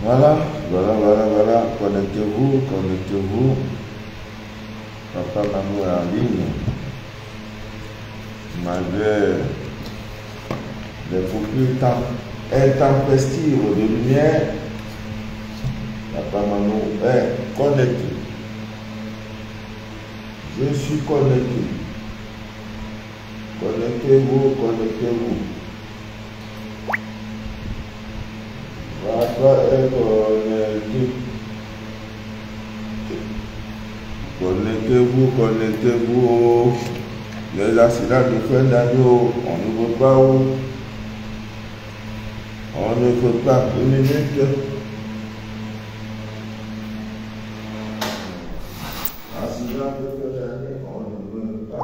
Voilà. Voilà. Connectez-vous. Papa Maman est en ligne. Malgré les fouilles intempestives de lumière, Papa Maman est connecté. Je suis connecté. Connectez-vous. Papa est connecté. Connectez-vous. Les accidents de fin d'année, on ne veut pas où. On ne veut pas. Une minute. Accident de fin d'année, on ne veut pas.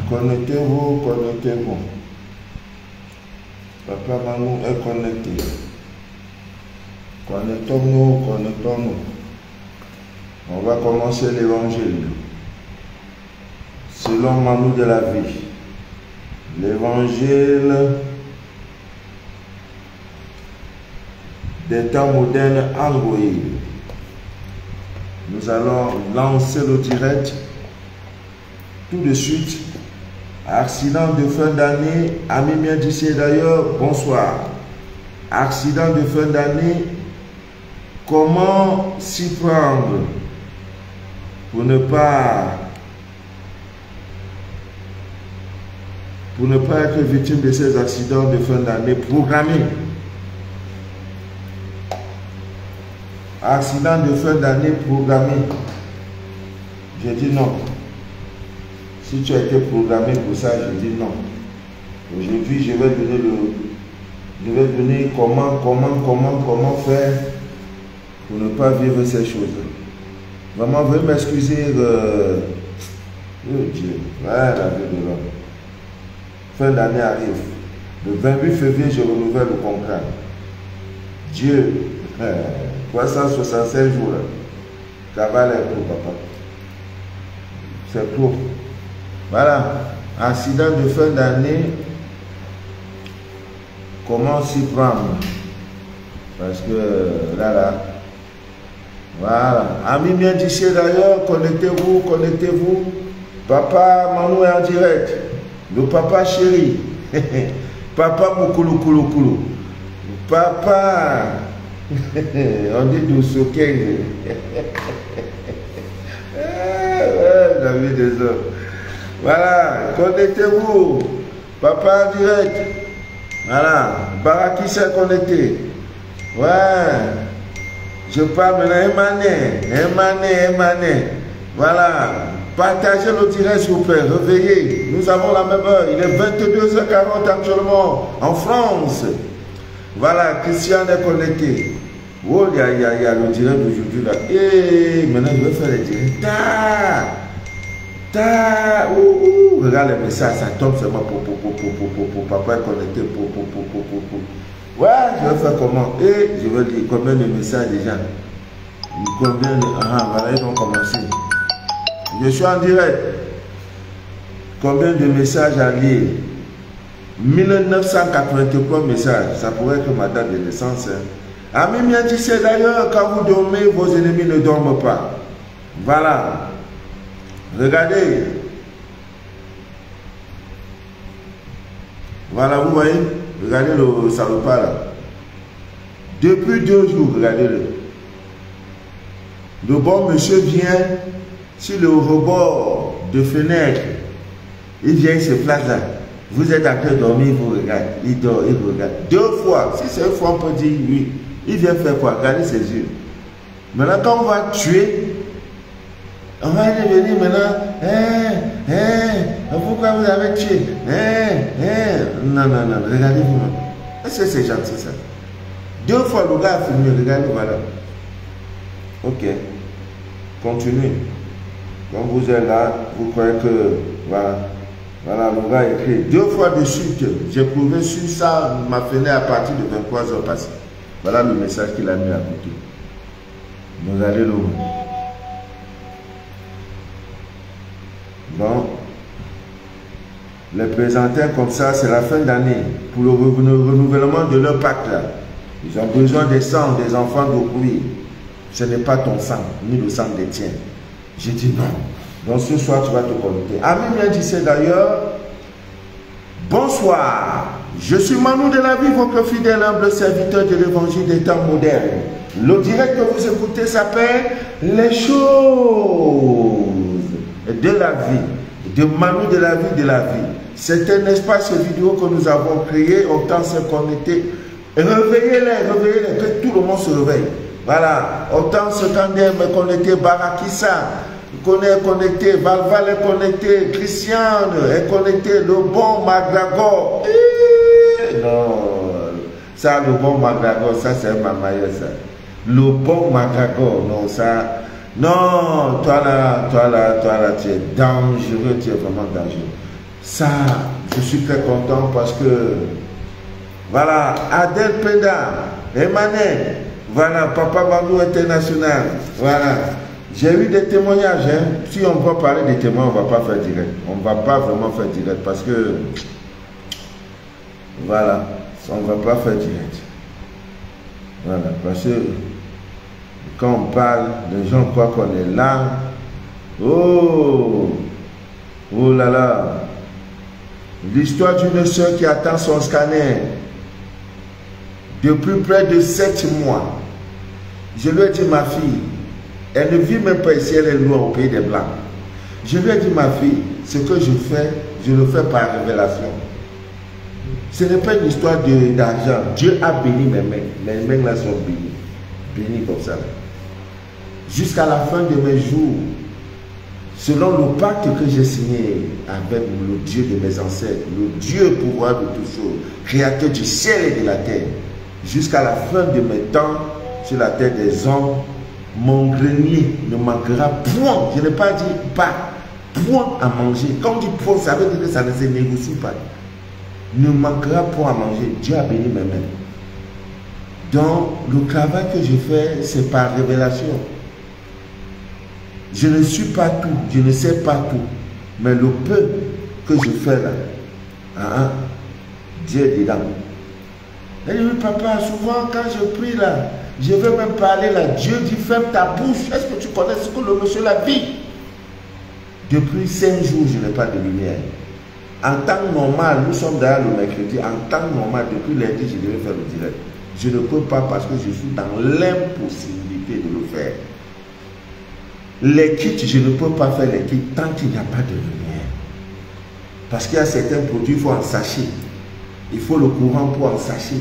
Connectez-vous. Papa Maman est connecté. Connectons-nous. On va commencer l'évangile. Selon Maman de la vie. L'évangile des temps modernes Android. Nous allons lancer le direct tout de suite. Accident de fin d'année, amis miens d'ici d'ailleurs, bonsoir. Accident de fin d'année, comment s'y prendre pour ne pas être victime de ces accidents de fin d'année programmés. Accident de fin d'année programmé. J'ai dit non. Si tu as été programmé pour ça, je dis non. Aujourd'hui, je vais donner comment faire pour ne pas vivre ces choses. Vraiment, veuillez m'excuser. Oh Dieu, voilà la vie de l'homme. Fin d'année arrive. Le 28 février, je renouvelle le contrat. Dieu, 365 jours. Cavale est pour papa. C'est pour. Voilà, accident de fin d'année, comment s'y prendre? Parce que là, voilà. Amis bien d'ici d'ailleurs, connectez-vous. Papa Maman est en direct. Le papa chéri. Papa Moukoulou. Papa, on dit Doussokeng. La vie des hommes. Voilà, connectez-vous. Papa en direct. Voilà, Baraki s'est connecté. Ouais. Je parle maintenant, Emané. Voilà. Partagez le direct s'il vous plaît. Réveillez. Nous avons la même heure. Il est 22h40 actuellement en France. Voilà, Christian est connecté. Oh, il y a le direct d'aujourd'hui là. Et maintenant, je vais faire les directs. Regarde les messages, ça tombe seulement pour papa est connecté. Ouais, je vais faire comment? Et je vais dire combien de messages déjà. Combien de. Ah, voilà, ils vont commencer. Je suis en direct. Combien de messages à lire? 1983 messages. Ça pourrait être ma date de naissance. Hein. Ami Mia dit c'est d'ailleurs quand vous dormez, vos ennemis ne dorment pas. Voilà. Regardez. Voilà, vous voyez? Regardez le salopard là. Depuis 2 jours, regardez-le. Le bon monsieur vient sur le rebord de fenêtre. Il vient, il se place là. Vous êtes en train de dormir, il vous regarde. Il dort, il vous regarde. 2 fois. Si c'est une fois, on peut dire oui. Il vient faire quoi? Regardez ses yeux. Maintenant, quand on va tuer, on va venir maintenant. Pourquoi vous avez tué? Non, regardez-vous. Est-ce que c'est gentil ça? 2 fois le gars a filmé, regardez, voilà. Ok. Continuez. Quand vous êtes là, vous croyez que. Voilà. Voilà, le gars écrit 2 fois de suite. J'ai prouvé sur ça ma fenêtre à partir de 23 heures passées. Voilà le message qu'il a mis à côté. Regardez-le. Bon. Les présenter comme ça, c'est la fin d'année. Pour le renouvellement de leur pacte là. Ils ont besoin des sangs des enfants d'autrui. Ce n'est pas ton sang, ni le sang des tiens. J'ai dit non. Donc ce soir, tu vas te connecter. Ami m'a dit c'est d'ailleurs. Bonsoir. Je suis Manu de la vie, votre fidèle humble serviteur de l'évangile des temps modernes. Le direct que vous écoutez s'appelle Les choses de la vie. De Manu de la vie, de la vie. C'est un espace vidéo que nous avons créé. Autant se connecter. Réveillez-les, que tout le monde se réveille. Voilà. Autant se me connecter, Barakissa. Est connecté, Valval est connecté, Christiane est connecté, le bon Magragor. Non, ça, le bon Magragor, ça c'est ma maille, ça. Le bon Magragor, non, ça. Non, toi là, tu es dangereux, tu es vraiment dangereux. Ça, je suis très content parce que, voilà, Adel Penda, Emmanuel, voilà, Papa Bandou International, voilà. J'ai eu des témoignages, hein. Si on va parler des témoins, on ne va pas faire direct. On ne va pas vraiment faire direct parce que, voilà, on ne va pas faire direct. Voilà, parce que quand on parle, les gens croient qu'on est là. Oh là là. L'histoire d'une soeur qui attend son scanner depuis près de 7 mois. Je lui ai dit, ma fille, elle ne vit même pas ici, elle est loin au pays des Blancs. Je lui ai dit, ma fille, ce que je fais, je le fais par révélation. Ce n'est pas une histoire d'argent. Dieu a béni mes mains. Mes mains là sont bénies. Bénies comme ça. Jusqu'à la fin de mes jours, selon le pacte que j'ai signé avec le Dieu de mes ancêtres, le Dieu pouvoir de toutes choses, créateur du ciel et de la terre, jusqu'à la fin de mes temps sur la terre des hommes, mon grenier ne manquera point. Je n'ai pas dit pas, point à manger. Quand on dit point, ça veut dire que ça ne se négocie pas. Ne manquera point à manger. Dieu a béni mes mains. Donc, le travail que je fais, c'est par révélation. Je ne suis pas tout, je ne sais pas tout. Mais le peu que je fais là, Dieu est dedans. Elle dit, oui, papa, souvent quand je prie là, je veux même parler là. Dieu dit, ferme ta bouche. Est-ce que tu connais ce que le monsieur l'a dit? Depuis 5 jours, je n'ai pas de lumière. En temps normal, nous sommes d'ailleurs le mercredi. En temps normal, depuis lundi, je devais faire le direct. Je ne peux pas parce que je suis dans l'impossibilité de le faire. Les kits, je ne peux pas faire les kits tant qu'il n'y a pas de lumière. Parce qu'il y a certains produits, il faut en sachet. Il faut le courant pour en sachet.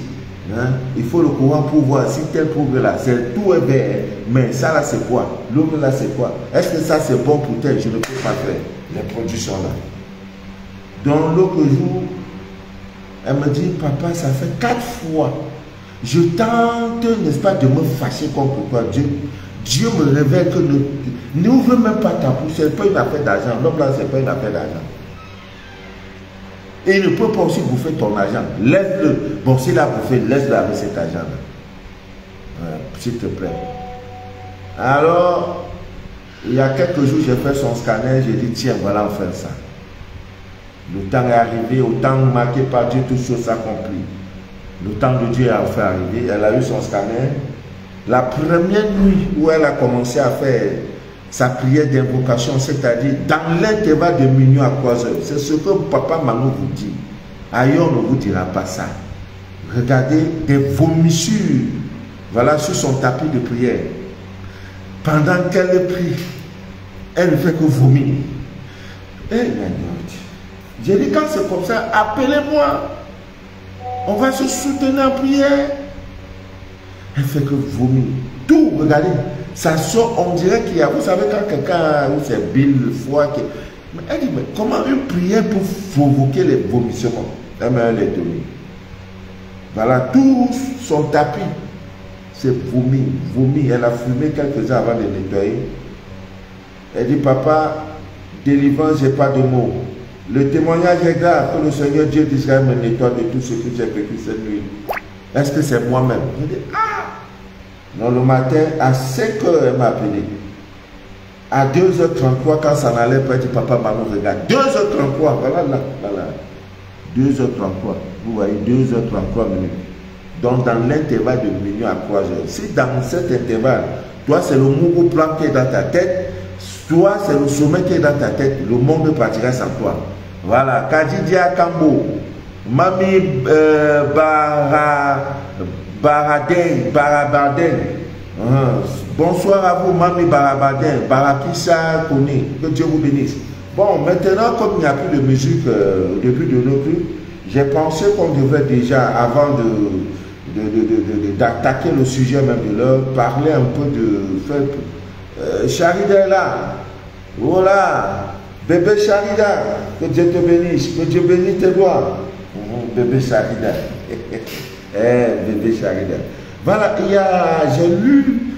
Hein? Il faut le courant pour voir si tel produit là, c'est tout est vert. Mais ça là c'est quoi? L'autre là c'est quoi? Est-ce que ça c'est bon pour tel? Je ne peux pas faire. Les produits sont là. Donc l'autre jour, elle me dit, papa, ça fait 4 fois Je tente, n'est-ce pas, de me fâcher contre toi. Dieu me révèle que n'ouvre même pas ta bouche, ce n'est pas une affaire d'argent. L'homme là, ce n'est pas une affaire d'argent. Et il ne peut pas aussi bouffer ton argent. Laisse-le. Bon, s'il a bouffé, laisse-le avec cet argent-là. S'il te plaît. Alors, il y a quelques jours, j'ai fait son scanner, j'ai dit, tiens, voilà, on fait ça. Le temps est arrivé, au temps marqué par Dieu, toutes choses s'accomplissent. Le temps de Dieu est enfin arrivé, elle a eu son scanner. La première nuit où elle a commencé à faire sa prière d'invocation, c'est-à-dire dans l'intervalle de minuit à 3 heures, c'est ce que Papa Mano vous dit. Ailleurs, on ne vous dira pas ça. Regardez des vomissures, voilà, sur son tapis de prière. Pendant qu'elle prie, elle ne fait que vomir. J'ai dit, quand c'est comme ça, appelez-moi. On va se soutenir en prière. Elle fait que vomir. Tout, regardez, ça sort, on dirait qu'il y a, vous savez, quand quelqu'un, où c'est Bill, le foie, mais elle dit, mais comment une prière pour provoquer les vomissements? Elle m'a les donné. Voilà, tout son tapis, c'est vomi, vomi. Elle a fumé quelques heures avant de nettoyer. Elle dit, papa, délivrance, j'ai pas de mots. Le témoignage est grave que le Seigneur Dieu d'Israël me nettoie de tout ce que j'ai vécu cette nuit. Est-ce que c'est moi-même? Je dis, ah! Non, le matin, à 5 heures, elle m'a appelé. À 2h33, quand ça n'allait pas, elle dit, papa, maman, regarde. 2h33, voilà, là, voilà. 2h33, vous voyez, 2h33 minutes. Donc, dans l'intervalle de minuit à 3 heures. Si dans cet intervalle, toi, c'est le mouvement plan qui est dans ta tête, toi, c'est le sommet qui est dans ta tête, le monde partira sans toi. Voilà, Kadidia Kambo, Mami Barabaden. Bonsoir à vous, Mami Barabaden, Barakissa Kone, que Dieu vous bénisse. Bon, maintenant, comme il n'y a plus de musique depuis de nos plus, j'ai pensé qu'on devait déjà, avant d'attaquer le sujet même de l'heure, parler un peu de Charida est là. Voilà. Bébé Charida, que Dieu te bénisse, que Dieu bénisse tes doigts. Bébé Charida. Bébé Charida. Voilà, j'ai lu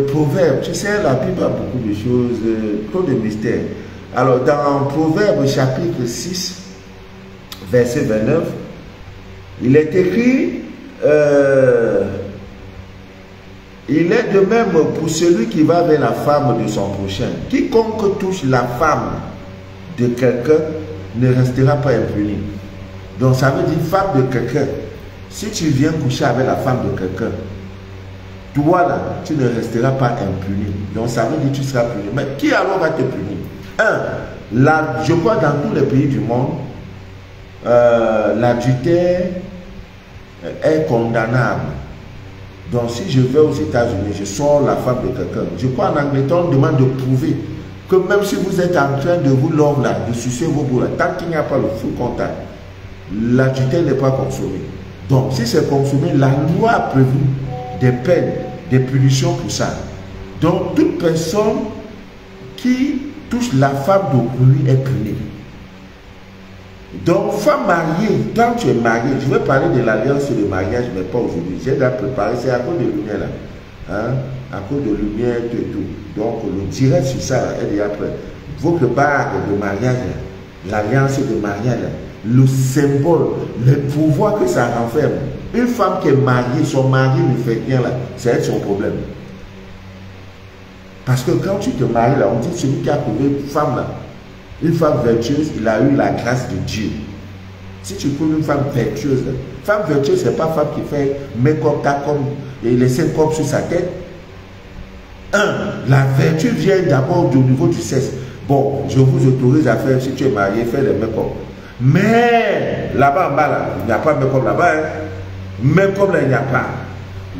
Proverbe. Tu sais, la Bible a beaucoup de choses, trop de mystères. Alors, dans Proverbe chapitre 6, verset 29, il est écrit, il est de même pour celui qui va vers la femme de son prochain. Quiconque touche la femme de quelqu'un ne restera pas impuni. Donc ça veut dire femme de quelqu'un. Si tu viens coucher avec la femme de quelqu'un, toi là, tu ne resteras pas impuni. Donc ça veut dire que tu seras puni. Mais qui alors va te punir? Je crois dans tous les pays du monde, l'adultère est condamnable. Donc si je vais aux États-Unis, je sors la femme de quelqu'un. Je crois en Angleterre, on demande de prouver que même si vous êtes en train de vous love là, de sucer vos bouts là, tant qu'il n'y a pas le full contact, l'adultère n'est pas consommé. Donc si c'est consommé, la loi a prévu des peines, des punitions pour ça. Donc toute personne qui touche la femme d'autrui est punie. Donc, femme mariée, quand tu es marié, je vais parler de l'alliance de mariage, mais pas aujourd'hui. J'ai déjà préparé, c'est à cause de lumière là. Hein? À cause de lumière et tout. Donc, le direct sur ça, elle est après. Votre bague de mariage, l'alliance de mariage, le symbole, le pouvoir que ça renferme. Une femme qui est mariée, son mari ne fait rien là, c'est son problème. Parce que quand tu te maries là, on dit celui qui a trouvé une femme là, une femme vertueuse, il a eu la grâce de Dieu. Si tu trouves une femme vertueuse, femme vertueuse, ce n'est pas femme qui fait make-up, comme et les 5 comme sur sa tête. La vertu vient d'abord du niveau du sexe. Bon, je vous autorise à faire, si tu es marié, faire les make-up. Mais là-bas en bas, là, il n'y a pas de make-up là-bas. Hein. Make-up là, il n'y a pas.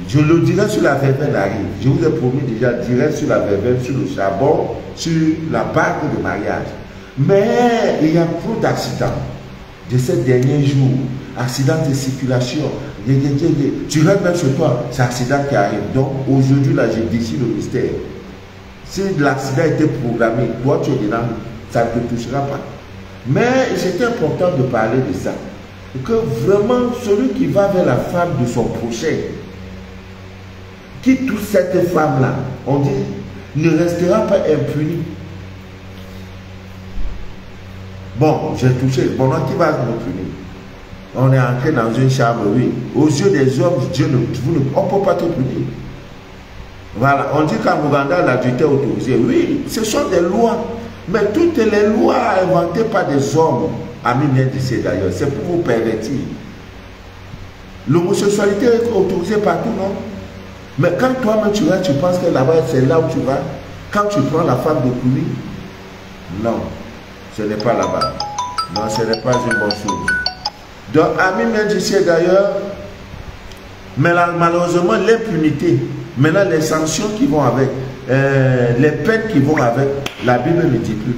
Je le dirai sur la verveine arrive. Je vous ai promis déjà direct sur la verveine, sur le charbon, sur la bague de mariage. Mais il y a trop d'accidents de ces derniers jours. Accidents de circulation. Tu rentres même chez toi, c'est accident qui arrive. Donc aujourd'hui, là, j'ai décidé le mystère. Si l'accident était programmé, toi tu es dedans, ça ne te touchera pas. Mais c'est important de parler de ça. Que vraiment, celui qui va vers la femme de son prochain, qui touche cette femme-là, on dit, ne restera pas impuni. Bon, j'ai touché, bon, non, qui va nous punir? On est entré dans une chambre, oui. Aux yeux des hommes, Dieu on ne peut pas te punir. Voilà, on dit qu'en Ouganda, l'adultère est autorisé. Oui, ce sont des lois. Mais toutes les lois inventées par des hommes, Ami vient d'ici d'ailleurs, c'est pour vous pervertir. L'homosexualité est autorisée partout, non? Mais quand toi-même tu vas, tu penses que là-bas, c'est là où tu vas. Quand tu prends la femme de pluie, non, ce n'est pas là-bas. Non, ce n'est pas une bonne chose. Donc, Ami vient d'ici d'ailleurs, mais là, malheureusement, l'impunité, maintenant les sanctions qui vont avec, les peines qui vont avec, la Bible ne dit plus.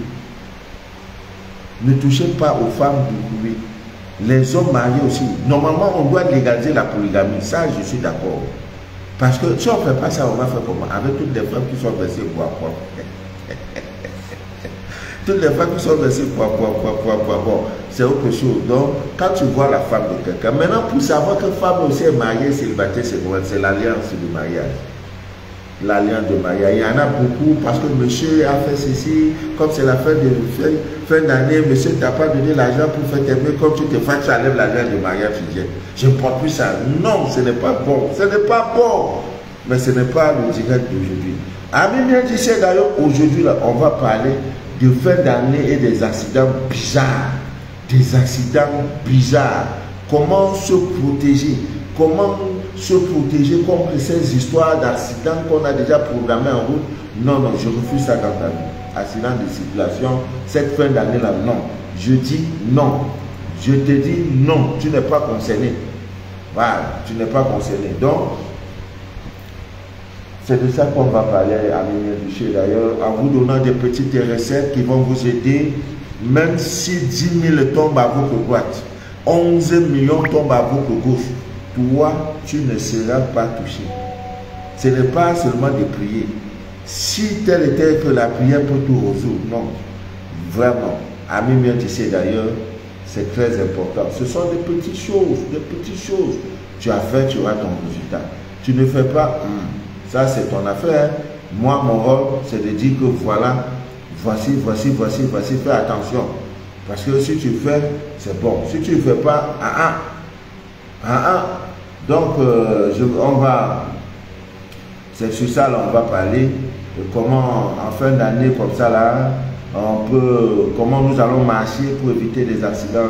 Ne touchez pas aux femmes du pluie. Les hommes mariés aussi. Normalement, on doit légaliser la polygamie. Ça, je suis d'accord. Parce que si on ne fait pas ça, on va faire comment? Avec toutes les femmes qui sont versées pour quoi? Toutes les femmes qui sont versées pour c'est autre chose. Donc, quand tu vois la femme de quelqu'un, maintenant, pour savoir que femme aussi est mariée, célibataire, c'est l'alliance de mariage. L'alliance de mariage. Il y en a beaucoup parce que monsieur a fait ceci, comme c'est la fin d'année, monsieur t'a pas donné l'argent pour faire tes mains, comme tu te fais, tu enlèves l'alliance de mariage, tu dis, je ne porte plus ça. Non, ce n'est pas bon. Ce n'est pas bon. Mais ce n'est pas le direct d'aujourd'hui. Ami bien dit, d'ailleurs, aujourd'hui, on va parler de fin d'année et des accidents bizarres. Des accidents bizarres. Comment se protéger? Comment se protéger contre ces histoires d'accidents qu'on a déjà programmés en route? Non, non, je refuse ça dans ta vie. Accident de circulation, cette fin d'année-là, non. Je dis non. Je te dis non, tu n'es pas concerné. Voilà, tu n'es pas concerné. Donc, c'est de ça qu'on va parler à Mimien Duché d'ailleurs, en vous donnant des petites recettes qui vont vous aider, même si 10 000 tombent à votre droite, 11 millions tombent à votre gauche. Toi, tu ne seras pas touché. Ce n'est pas seulement de prier. Si tel était que la prière peut tout résoudre, non. Vraiment. Ami bien tu sais d'ailleurs, c'est très important. Ce sont des petites choses, des petites choses. Tu as fait, tu auras ton résultat. Tu ne fais pas, ça c'est ton affaire. Moi, mon rôle, c'est de dire que voilà, voici, fais attention. Parce que si tu fais, c'est bon. Si tu ne fais pas, donc, c'est sur ça là, on va parler de comment, en fin d'année comme ça là, comment nous allons marcher pour éviter les accidents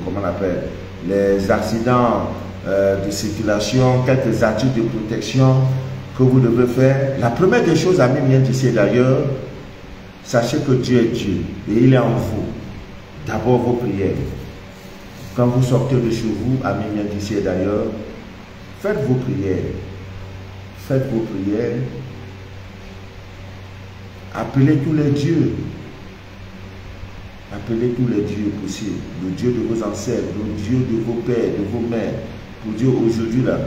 comment on appelle, les accidents de circulation, quelques actes de protection que vous devez faire. La première des choses, amis bien d'ici d'ailleurs, sachez que Dieu est Dieu et il est en vous. D'abord vos prières. Quand vous sortez de chez vous, amis bien d'ici d'ailleurs, faites vos prières. Faites vos prières. Appelez tous les dieux. Appelez tous les dieux possibles. Le Dieu de vos ancêtres, le Dieu de vos pères, de vos mères. Pour dire aujourd'hui là,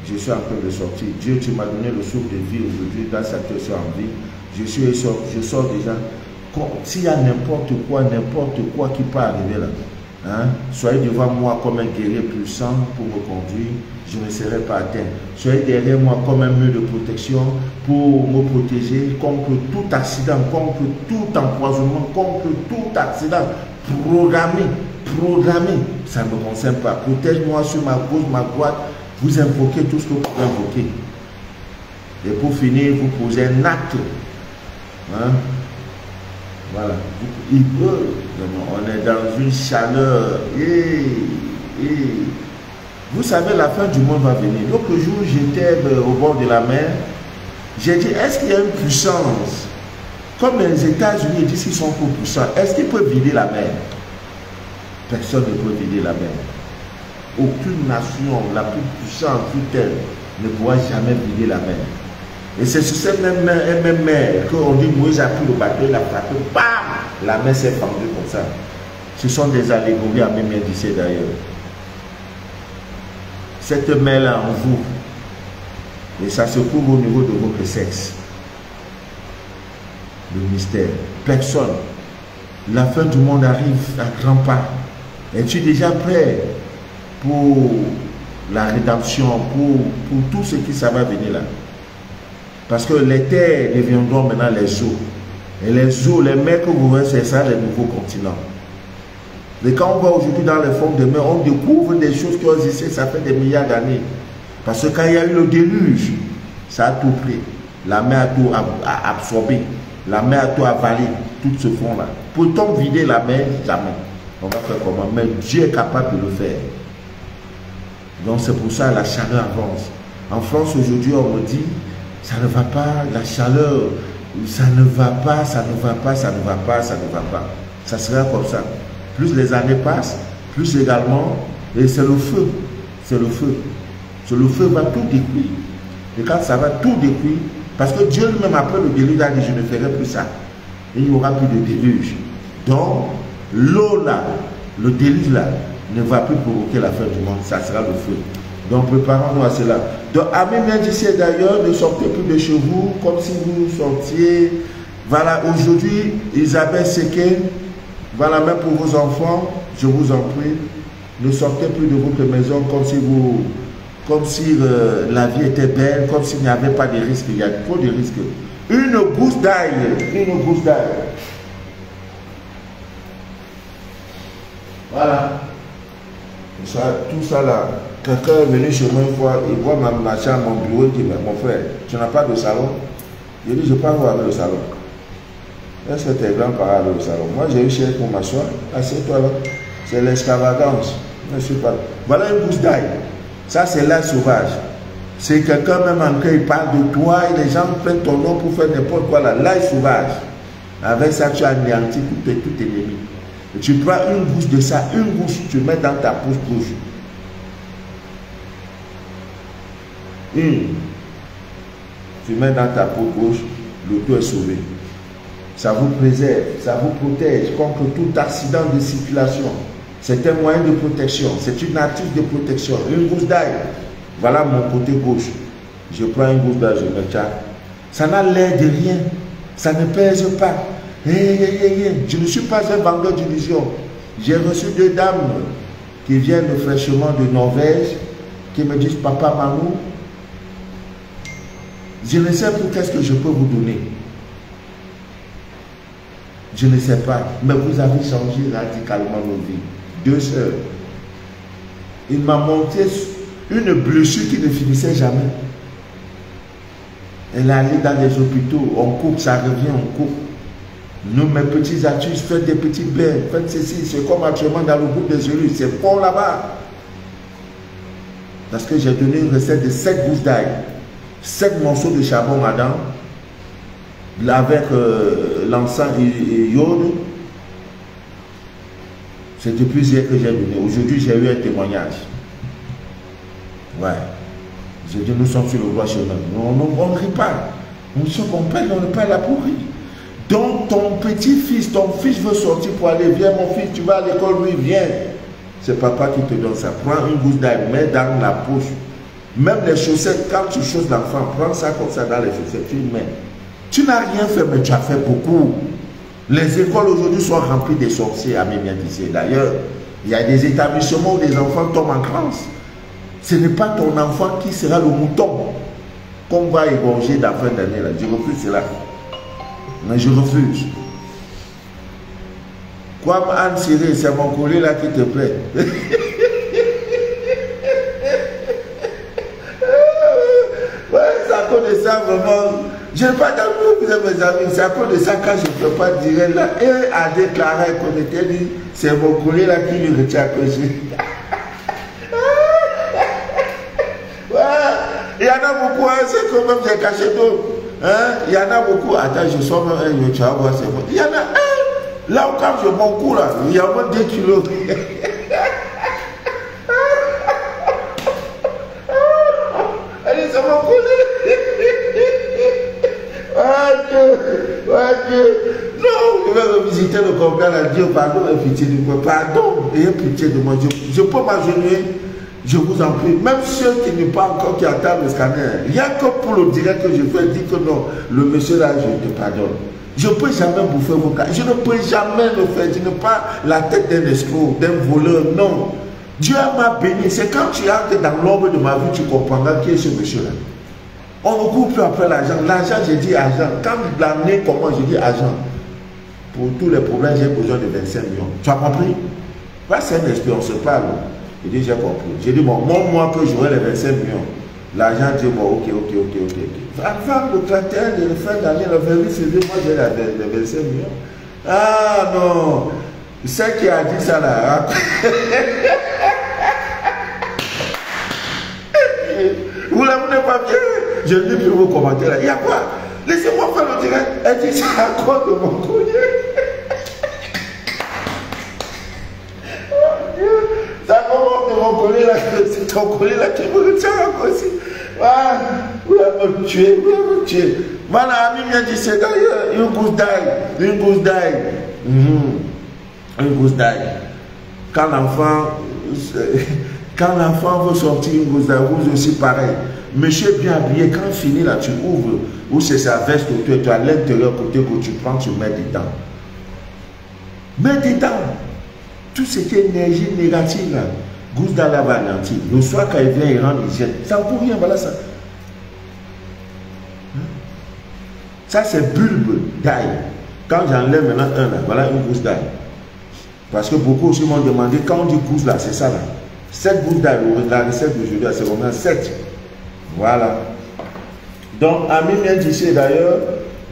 je suis en train de sortir. Dieu, tu m'as donné le souffle de vie aujourd'hui, dans cette que je suis en vie. Je sors déjà. S'il y a n'importe quoi qui peut arriver là, hein, soyez devant moi comme un guerrier puissant pour me conduire, je ne serai pas atteint. Soyez derrière moi comme un mur de protection pour me protéger contre tout accident, contre tout empoisonnement, contre tout accident programmé, ça ne me concerne pas. Protège-moi sur ma gauche, ma droite, vous invoquez tout ce que vous pouvez invoquer. Et pour finir, vous posez un acte. Hein? Voilà. Il peut. On est dans une chaleur. Vous savez, la fin du monde va venir. L'autre jour, j'étais au bord de la mer. J'ai dit, est-ce qu'il y a une puissance? Comme les États-Unis disent qu'ils sont trop puissants, est-ce qu'ils peuvent vider la mer? Personne ne peut vider la mer. Aucune nation, la plus puissante, toute elle, ne pourra jamais vider la mer. Et c'est sur cette même mer qu'on dit Moïse a pris le bateau, il a frappé, bam! La mer s'est fendue comme ça. Ce sont des allégories à même d'ici d'ailleurs. Cette mer-là en vous, et ça se trouve au niveau de votre sexe. Le mystère. Personne. La fin du monde arrive à grands pas. Es-tu déjà prêt pour la rédemption, pour tout ce qui ça va venir là. Parce que les terres deviendront maintenant les eaux. Et les eaux, les mers que vous voyez, c'est ça les nouveaux continents. Et quand on va aujourd'hui dans les fonds de mer, on découvre des choses qui ont existé, ça fait des milliards d'années. Parce que quand il y a eu le déluge, ça a tout pris. La mer a tout absorbé. La mer a tout avalé, tout ce fond-là. Peut-on vider la mer? Jamais. On va faire comment? Mais Dieu est capable de le faire. Donc c'est pour ça que la chaleur avance. En France aujourd'hui, on me dit, ça ne va pas, la chaleur, ça ne va pas, ça ne va pas, ça ne va pas, ça ne va pas. Ça sera comme ça. Plus les années passent, plus également, et c'est le feu. C'est le feu. Le feu va tout détruire. Et quand ça va tout détruire, parce que Dieu lui-même après le déluge a dit, je ne ferai plus ça. Et il n'y aura plus de déluge. Donc, l'eau là, le déluge là, ne va plus provoquer la fin du monde. Ça sera le feu. Donc, préparons-nous à cela. Donc, amis bien d'ici et d'ailleurs, ne sortez plus de chez vous comme si vous sortiez. Voilà, aujourd'hui, Isabelle Seken, voilà, même pour vos enfants, je vous en prie, ne sortez plus de votre maison comme si la vie était belle, comme s'il n'y avait pas de risques. Il y a trop de risques. Une gousse d'ail, une gousse d'ail. Voilà. Tout ça là, quelqu'un est venu chez moi une fois, il voit ma chambre, mon bureau, il dit, mais mon frère, tu n'as pas de salon? Il dit, je pars voir avec le salon. Est-ce que tes grands-parents avaient le salon? Moi j'ai eu cher pour m'asseoir, assieds-toi là. C'est l'extravagance. Je ne suis pas là. Voilà une gousse d'ail. Ça, c'est l'ail sauvage. C'est quelqu'un même en cas, il parle de toi et les gens prennent ton nom pour faire n'importe quoi là. L'ail sauvage. Avec ça, tu anéantis tout ennemi. Et tu prends une gousse de ça, une gousse, tu mets dans ta poche gauche. Une. Tu mets dans ta peau gauche, le tout est sauvé. Ça vous préserve, ça vous protège contre tout accident de circulation. C'est un moyen de protection, c'est une astuce de protection. Une gousse d'ail, voilà mon côté gauche. Je prends une gousse d'ail, je mets ça. Ça n'a l'air de rien, ça ne pèse pas. Je ne suis pas un vendeur d'illusions. J'ai reçu 2 dames qui viennent fraîchement de Norvège, qui me disent, papa Manou, je ne sais plus qu'est-ce que je peux vous donner. Je ne sais pas, mais vous avez changé radicalement nos vies. 2 sœurs. Il m'a montré une blessure qui ne finissait jamais. Elle est allée dans les hôpitaux, on coupe, ça revient, on coupe. Nous, mes petits astuces, faites des petits bains, faites ceci, c'est comme actuellement dans le groupe des élus, c'est bon là-bas. Parce que j'ai donné une recette de 7 gousses d'ail, 7 morceaux de charbon madame, avec l'encens et iode. C'est depuis hier que j'ai donné. Aujourd'hui, j'ai eu un témoignage. Ouais. J'ai dit, nous sommes sur le droit chemin. On ne rit pas. On n'est pas là pour rire. Donc, ton petit-fils, ton fils veut sortir pour aller. Viens, mon fils, tu vas à l'école, lui, viens. C'est papa qui te donne ça. Prends une gousse d'ail, mets dans la poche. Même les chaussettes, quand tu chausses l'enfant, prends ça comme ça dans les chaussettes, tu mets. Tu n'as rien fait, mais tu as fait beaucoup. Les écoles aujourd'hui sont remplies de sorciers à Mémiadissé. D'ailleurs, il y a des établissements où les enfants tombent en classe. Ce n'est pas ton enfant qui sera le mouton qu'on va égorger dans la fin d'année. Je refuse cela. Mais je refuse. Comme Anne Siré, c'est mon collègue là qui te plaît. Ouais, c'est à cause de ça vraiment. Je n'ai pas d'amour, vous êtes mes amis. C'est à cause de ça quand je ne peux pas dire là. Et a déclaré qu'on était dit, c'est mon collègue là qui lui retient à cocher. Il y en a beaucoup, hein, c'est quand même j'ai caché d'eau. Hein? Il y en a beaucoup. Attends, je sors même un, tu vas voir, c'est bon. Il y en a un. Là où quand je m'en cours, là, il y a au moins 2 kilos. Allez, c'est mon collègue. Non, je vais revisiter le complexe à Dieu, pardon, et pitié de moi. Pardon, ayez pitié de moi. Je peux m'agenouiller. Je vous en prie, même ceux qui n'ont pas encore qui attendent le scanner, il n'y a que pour le direct que je fais dire que non, le monsieur là, je te pardonne. Je ne peux jamais bouffer vos cas. Je ne peux jamais le faire. Je n'ai pas la tête d'un escroc, d'un voleur, non. Dieu m'a béni. C'est quand tu entres dans l'ombre de ma vie, tu comprendras qui est ce monsieur-là. On ne court plus après l'argent. L'argent, j'ai dit argent. Quand l'année commence, j'ai dit argent. Pour tous les problèmes, j'ai besoin de 25 millions. Tu as compris? C'est un esprit, on se parle. J'ai dit, j'ai compris. J'ai dit, bon, moi que j'aurai les 25 millions. L'argent dit, bon, ok. Avant le 31 de la fin d'année, le 28 février, moi j'ai les 25 millions. Ah non! C'est qui a dit ça là? Vous l'avez pas bien? Je lis sur vos commentaires là. Il y a quoi? Laissez-moi faire le direct. Elle dit, c'est à cause de mon collier. Ça commence de mon collier là. C'est ton collier là qui me retient aussi. Ah, vous l'avez me tué, Voilà, Ami vient dire, c'est d'ailleurs une gousse d'ail. Une gousse d'ail. Quand l'enfant veut sortir une gousse d'ail, vous aussi pareil. Monsieur bien habillé, quand il finit là, tu ouvres, ou c'est sa veste autour, tu as l'intérieur côté que tu prends, tu mets dedans. Mets dedans. Tout ce qui est énergie négative là. Gousse d'ail va anéantir. Le soir, quand il vient, il rentre, il jette. Ça ne vaut rien, voilà ça. Ça, c'est bulbe d'ail. Quand j'enlève maintenant un, là, voilà une gousse d'ail. Parce que beaucoup aussi m'ont demandé, quand on dit gousse là, c'est ça là. 7 gousses d'ail, la recette d'aujourd'hui, c'est vraiment 7. Voilà. Donc, Ami vient d'ici d'ailleurs,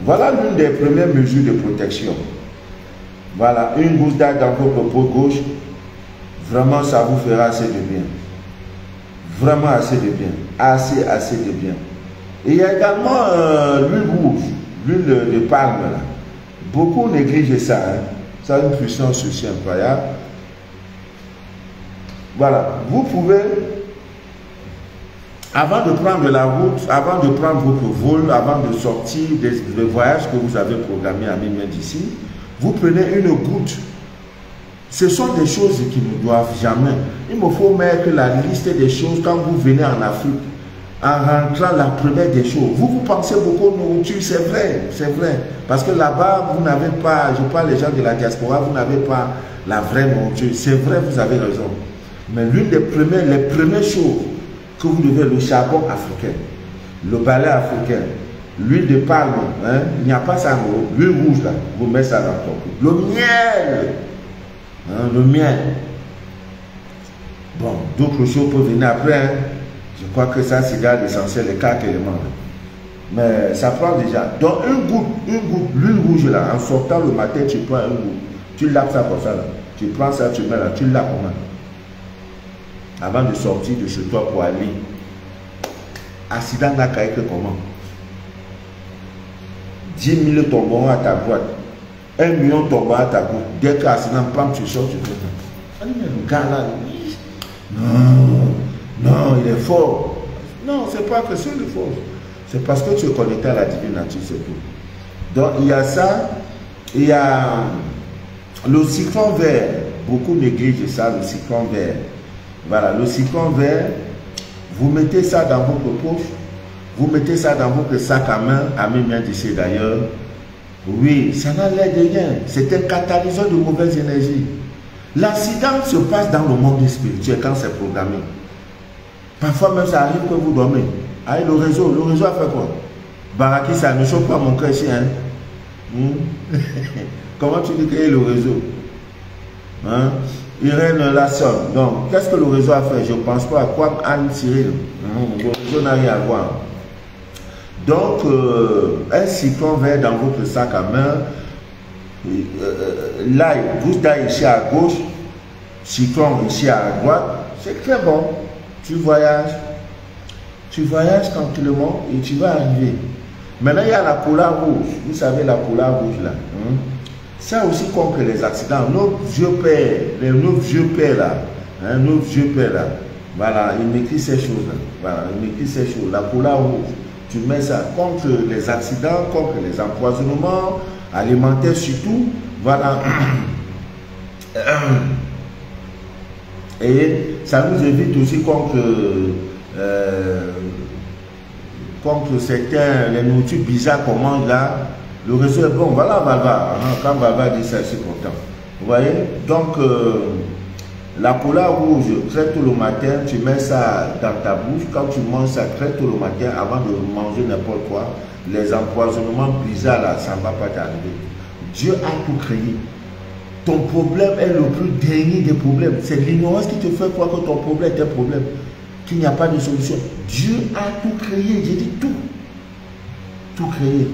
voilà l'une des premières mesures de protection. Voilà, une gousse d'ail dans votre peau gauche. Vraiment, ça vous fera assez de bien. Vraiment assez de bien. Assez de bien. Et il y a également l'huile rouge, l'huile de palme. Là. Beaucoup négligent ça. Hein. Ça a une puissance aussi incroyable. Voilà. Vous pouvez, avant de prendre la route, avant de prendre votre vol, avant de sortir des voyages que vous avez programmés à Mimien d'ici, vous prenez une goutte. Ce sont des choses qui ne doivent jamais. Il me faut mettre la liste des choses quand vous venez en Afrique. En rentrant, la première des choses. Vous pensez beaucoup aux nourriture, c'est vrai. Parce que là-bas, vous n'avez pas, je parle des gens de la diaspora, vous n'avez pas la vraie nourriture. C'est vrai, vous avez raison. Mais l'une des premières, les premières choses que vous devez, le charbon africain, le balai africain, l'huile de palme, hein, il n'y a pas ça, l'huile rouge là, vous mettez ça dans ton cou. Le miel. Hein, le miel. Bon, d'autres choses peuvent venir après. Hein. Je crois que ça, c'est l'essentiel, les 4 éléments. Mais ça prend déjà. Donc, une goutte, l'huile rouge là, en sortant le matin, tu prends une goutte. Tu laves ça comme ça là. Tu prends ça, tu mets là, tu laves comment? Avant de sortir de chez toi pour aller. Accident n'a qu'à être comment? 10 000 tomberont à ta droite. 1 million tombera à ta gauche. Dès que l'accident prend, tu sors, tu fais ça. Mais le gars là, non, il est fort. Non, c'est pas que c'est le fort. C'est parce que tu es connecté à la divine nature, c'est tout. Donc, il y a ça. Il y a le citron vert. Beaucoup négligent ça, le citron vert. Voilà, le citron vert, vous mettez ça dans votre poche. Vous mettez ça dans votre sac à main. Ami vient d'ici d'ailleurs. Oui, ça n'a l'air de rien. C'est un catalyseur de mauvaise énergie. L'accident se passe dans le monde spirituel quand c'est programmé. Parfois même ça arrive que vous dormez. Ah, le réseau a fait quoi? Baraki, ça ne choque pas mon cœur ici. Hein? Comment tu dis que le réseau? Hein? Irène Lasson. Donc, qu'est-ce que le réseau a fait? Je ne pense pas. Quoi, Anne Cyril? Le réseau n'a rien à voir. Donc, un citron vert dans votre sac à main, l'ail, gousse d'ail ici à gauche, citron ici à droite, c'est très bon. Tu voyages tranquillement et tu vas arriver. Maintenant, il y a la couleur rouge. Vous savez, la couleur rouge là. Ça aussi contre les accidents. Nos vieux pères, nos vieux pères là, voilà, ils maîtrisent ces choses-là. Voilà, ils maîtrisent ces choses. La couleur rouge. Tu mets ça contre les accidents, contre les empoisonnements alimentaires surtout. Voilà. Et ça nous évite aussi contre certains, les nourritures bizarres qu'on mange là. Le réseau est bon. Voilà Valva. Quand Valva dit ça, c'est content. Vous voyez? Donc, La cola rouge, très tôt le matin, tu mets ça dans ta bouche. Quand tu manges ça très tôt le matin, avant de manger n'importe quoi, les empoisonnements bizarres là, ça ne va pas t'arriver. Dieu a tout créé. Ton problème est le plus dernier des problèmes. C'est l'ignorance qui te fait croire que ton problème est un problème, qu'il n'y a pas de solution. Dieu a tout créé, j'ai dit tout. Tout créé.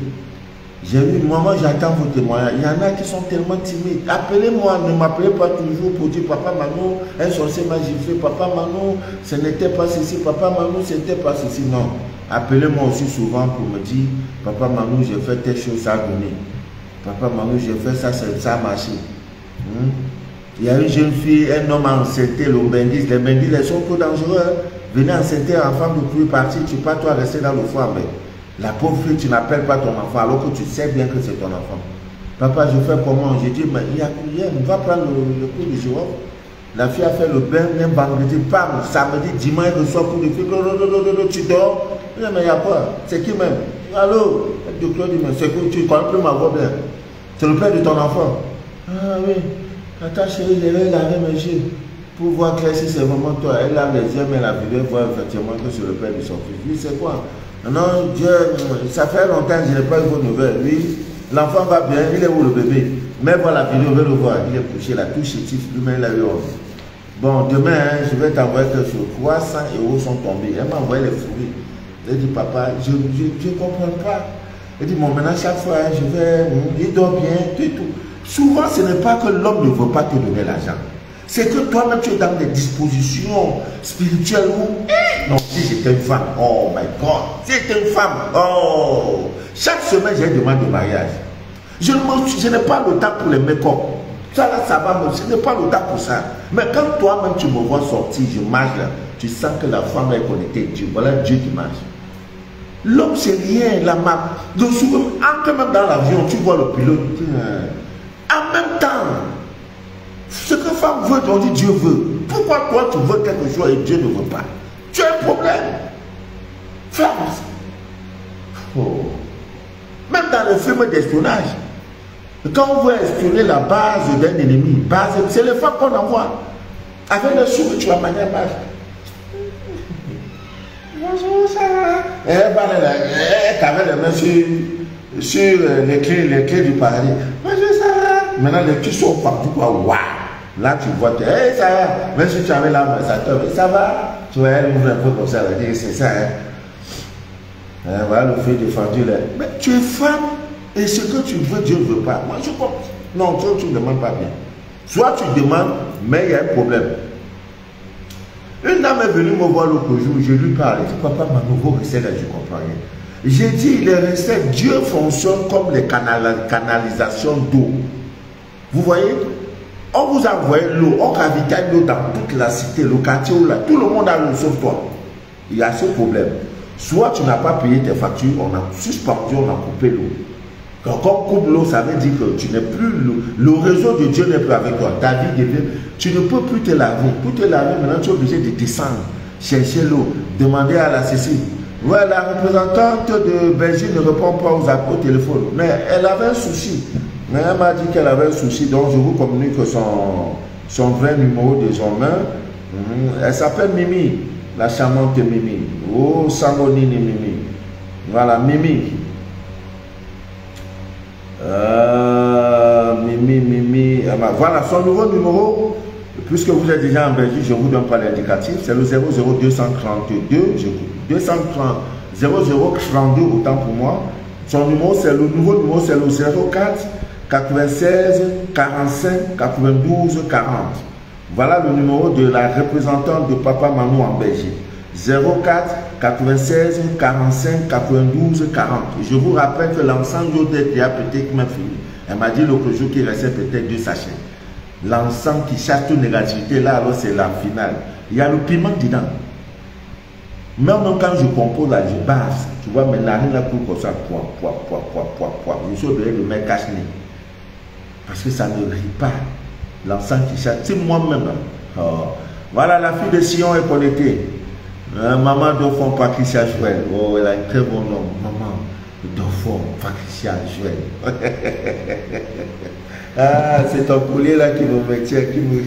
J'ai eu, maman, j'attends vos témoignages. Il y en a qui sont tellement timides. Appelez-moi, ne m'appelez pas toujours pour dire papa Manou, un sorcier m'a giflé, papa Manou, ce n'était pas ceci, papa Manou, ce n'était pas ceci. Non. Appelez-moi aussi souvent pour me dire papa Manou, j'ai fait telle chose, ça a donné. Papa Manou, j'ai fait ça, ça a marché. Il y a une jeune fille, un homme enceinte, le bendis. Les bendis, ils sont trop dangereux. Venez enceinter un enfant de plus partir, tu pas toi rester dans le foie, mais. La pauvre fille, tu n'appelles pas ton enfant alors que tu sais bien que c'est ton enfant. Papa, je fais comment? J'ai dit, mais il y a rien, on va prendre le coup de jour. La fille a fait le bain, même vendredi, pam, samedi, dimanche, le soir, pour le fille, tu dors. Mais il n'y a pas. C'est qui même? Allô? Le docteur dit, mais c'est que tu ne connais plus ma voix bien. C'est le père de ton enfant. Ah oui. Attends, chérie, je vais laver mes yeux pour voir clair si c'est vraiment toi. Elle lave les yeux, mais la vidéo voit effectivement que c'est le père de son fils. Lui, c'est quoi? Non, Dieu, ça fait longtemps que je n'ai pas eu vos nouvelles. Lui, l'enfant va bien, il est où le bébé? Mais voilà la vidéo, je vais le voir. Il est couché là, tout chétif, lui-même, il a eu honte. Bon, demain, je vais t'envoyer quelque chose. 300 € sont tombés. Elle m'a envoyé les fruits. Elle dit, papa, je ne comprends pas. Elle dit, bon, maintenant, chaque fois, je vais, il dort bien, tout. Souvent, ce n'est pas que l'homme ne veut pas te donner l'argent. C'est que toi-même, tu es dans des dispositions spirituelles où, non, si j'étais une femme, oh my God, si j'étais une femme, oh, chaque semaine, j'ai une demande de mariage. Je n'ai pas le temps pour les make-up. Ça, là, ça va, je n'ai pas le temps pour ça. Mais quand toi-même, tu me vois sortir, je marche là, tu sens que la femme est connectée. Voilà Dieu qui marche. L'homme, c'est rien, la map. Donc, souvent, entre même dans l'avion, tu vois le pilote. En même temps, ce que femme veut, on dit Dieu veut. Pourquoi toi tu veux quelque chose et Dieu ne veut pas? Tu as un problème. Femme. Oh. Même dans les films d'espionnage, quand on veut espionner la base d'un ennemi, c'est les femmes qu'on envoie. Avec le souris, tu vas manier mal. Bonjour, ça va? Elle avait les mains sur les clés du paradis. Bonjour, ça va? Maintenant, les clés sont partout. Waouh! Là, tu vois, hey, ça va, même si tu avais la ça te ça va, tu vois, elle ouvre un peu comme ça, elle va dire, c'est ça, hein. Voilà le fait défendu là. Mais tu es femme, et ce que tu veux, Dieu ne veut pas. Moi, je comprends. Non, tu ne demandes pas bien. Soit tu demandes, mais il y a un problème. Une dame est venue me voir l'autre jour, je lui parle, elle dit, papa, ma nouveau recette là, je ne comprends rien. J'ai dit, les recettes, Dieu fonctionne comme les canalisations d'eau. Vous voyez? On vous a envoyé l'eau, on ravitaille l'eau dans toute la cité, le quartier où là, tout le monde a l'eau sauf toi. Il y a ce problème. Soit tu n'as pas payé tes factures, on a suspendu, on a coupé l'eau. Quand on coupe l'eau, ça veut dire que tu n'es plus, le réseau de Dieu n'est plus avec toi. Ta vie devient, tu ne peux plus te laver. Pour te laver, maintenant tu es obligé de descendre, chercher l'eau, demander à la Cécile. Ouais, la représentante de Belgique ne répond pas au téléphone. Mais elle avait un souci. Mais elle m'a dit qu'elle avait un souci, donc je vous communique son vrai numéro de son main. Elle s'appelle Mimi, la charmante Mimi. Oh, Sangonini Mimi. Voilà, Mimi. Mimi. Voilà, son nouveau numéro. Puisque vous êtes déjà en Belgique, je ne vous donne pas l'indicatif. C'est le 00232. 0032, autant pour moi. Son numéro, c'est le nouveau numéro, c'est le 04 96 45 92 40. Voilà le numéro de la représentante de Papa Manou en Belgique. 04 96 45 92 40. Je vous rappelle que l'ensemble de qui a peut-être m'a fini. Elle m'a dit l'autre jour qu'il restait peut-être 2 sachets. L'ensemble qui chasse toute négativité là, alors c'est la finale. Il y a le piment dedans. Même quand je compose là, je base. Tu vois, mes narines là pour comme ça, poids. Je suis obligé de mettre cache-nez. Parce que ça ne rit pas. L'ensemble qui chasse. C'est moi-même. Oh. Voilà, la fille de Sion est connectée. Maman d'Enfant Patricia Joël. Oh, elle a un très bon nom. Maman d'Enfant Patricia Joël. Ah, c'est ton collier là qui me maintient, qui me...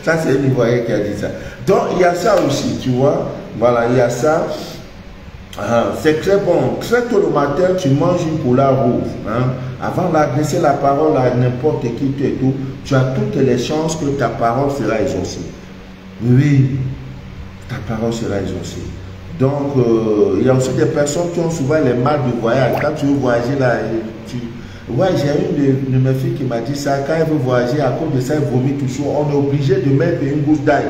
Ça, c'est un Ivoirien qui a dit ça. Donc, il y a ça aussi, tu vois. Voilà, il y a ça. C'est très bon. Très tôt le matin, tu manges une cola rouge. Hein. Avant d'adresser la parole à n'importe qui, tu as toutes les chances que ta parole sera exaucée. Oui, ta parole sera exaucée. Donc, il y a aussi des personnes qui ont souvent les mal de voyage. Quand tu veux voyager là, ouais, j'ai une de mes filles qui m'a dit ça. Quand elle veut voyager, à cause de ça, elle vomit toujours. On est obligé de mettre une gousse d'ail.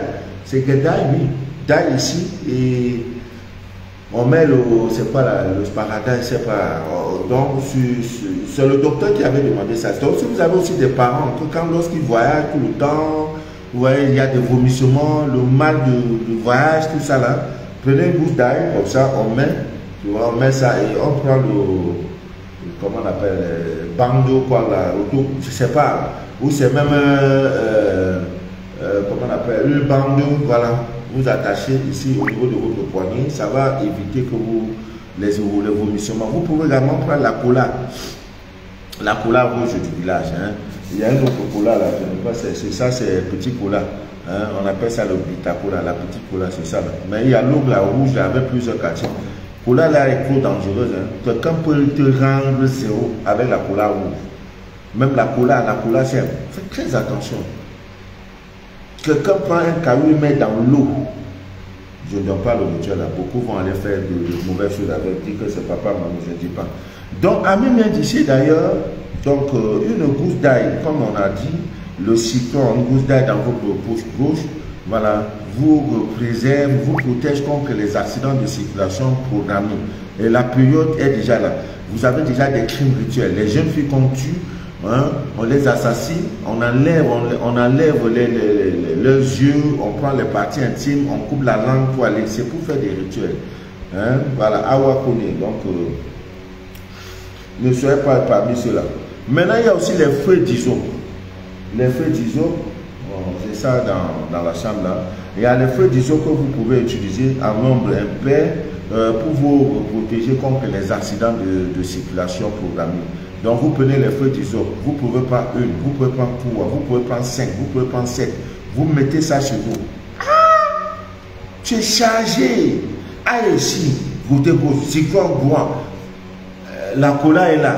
C'est que d'ail, oui. D'ail ici. Et on met le, c'est pas le sparadrap, c'est pas. Donc, c'est le docteur qui avait demandé ça. Donc, si vous avez aussi des parents, que quand lorsqu'ils voyagent tout le temps, vous voyez, il y a des vomissements, le mal de voyage, tout ça là, prenez une gousse d'ail, comme ça, on met, tu vois, on met ça et on prend comment on appelle, bandeau, quoi, là, je sais pas, ou c'est même, comment on appelle, le bandeau, voilà, vous attachez ici au niveau de votre poignet, ça va éviter que vous, les vomissements. Vous pouvez également prendre la cola rouge du village, hein. Il y a une autre cola là, je ne sais pas, c'est ça, c'est petit cola. Hein, on appelle ça le bita-cola, la petite cola, c'est ça là. Mais il y a l'eau la rouge là, avec plusieurs quartiers. Cola là est trop dangereuse. Hein. Quelqu'un peut te rendre zéro avec la cola rouge. Même la cola c'est. Faites très attention. Quelqu'un prend un caillou et met dans l'eau. Je ne donne pas le rituel là. Beaucoup vont aller faire de mauvaises choses avec, dire que c'est papa, maman, je ne dis pas. Donc, à mi vient d'ici d'ailleurs. Donc, une gousse d'ail, comme on a dit, le citron, une gousse d'ail dans votre bouche gauche, voilà, vous préserve, vous protège contre les accidents de circulation programmés. Et la période est déjà là. Vous avez déjà des crimes rituels. Les jeunes filles qu'on tue, hein, on les assassine, on enlève leurs yeux, on prend les parties intimes, on coupe la langue pour aller. C'est pour faire des rituels. Hein, voilà, Awakone. Donc, ne soyez pas parmi ceux-là. Maintenant, il y a aussi les feux d'ISO. Les feux d'ISO, bon, c'est ça dans la chambre là. Il y a les feux d'ISO que vous pouvez utiliser en nombre impair pour vous protéger contre les accidents de circulation programmés. Donc, vous prenez les feux d'ISO. Vous pouvez prendre une, vous pouvez prendre 3, vous pouvez prendre 5, vous pouvez prendre 7. Vous mettez ça chez vous. Ah! Tu es chargé. Ah, ici, côté gauche, citron bois. La cola est là.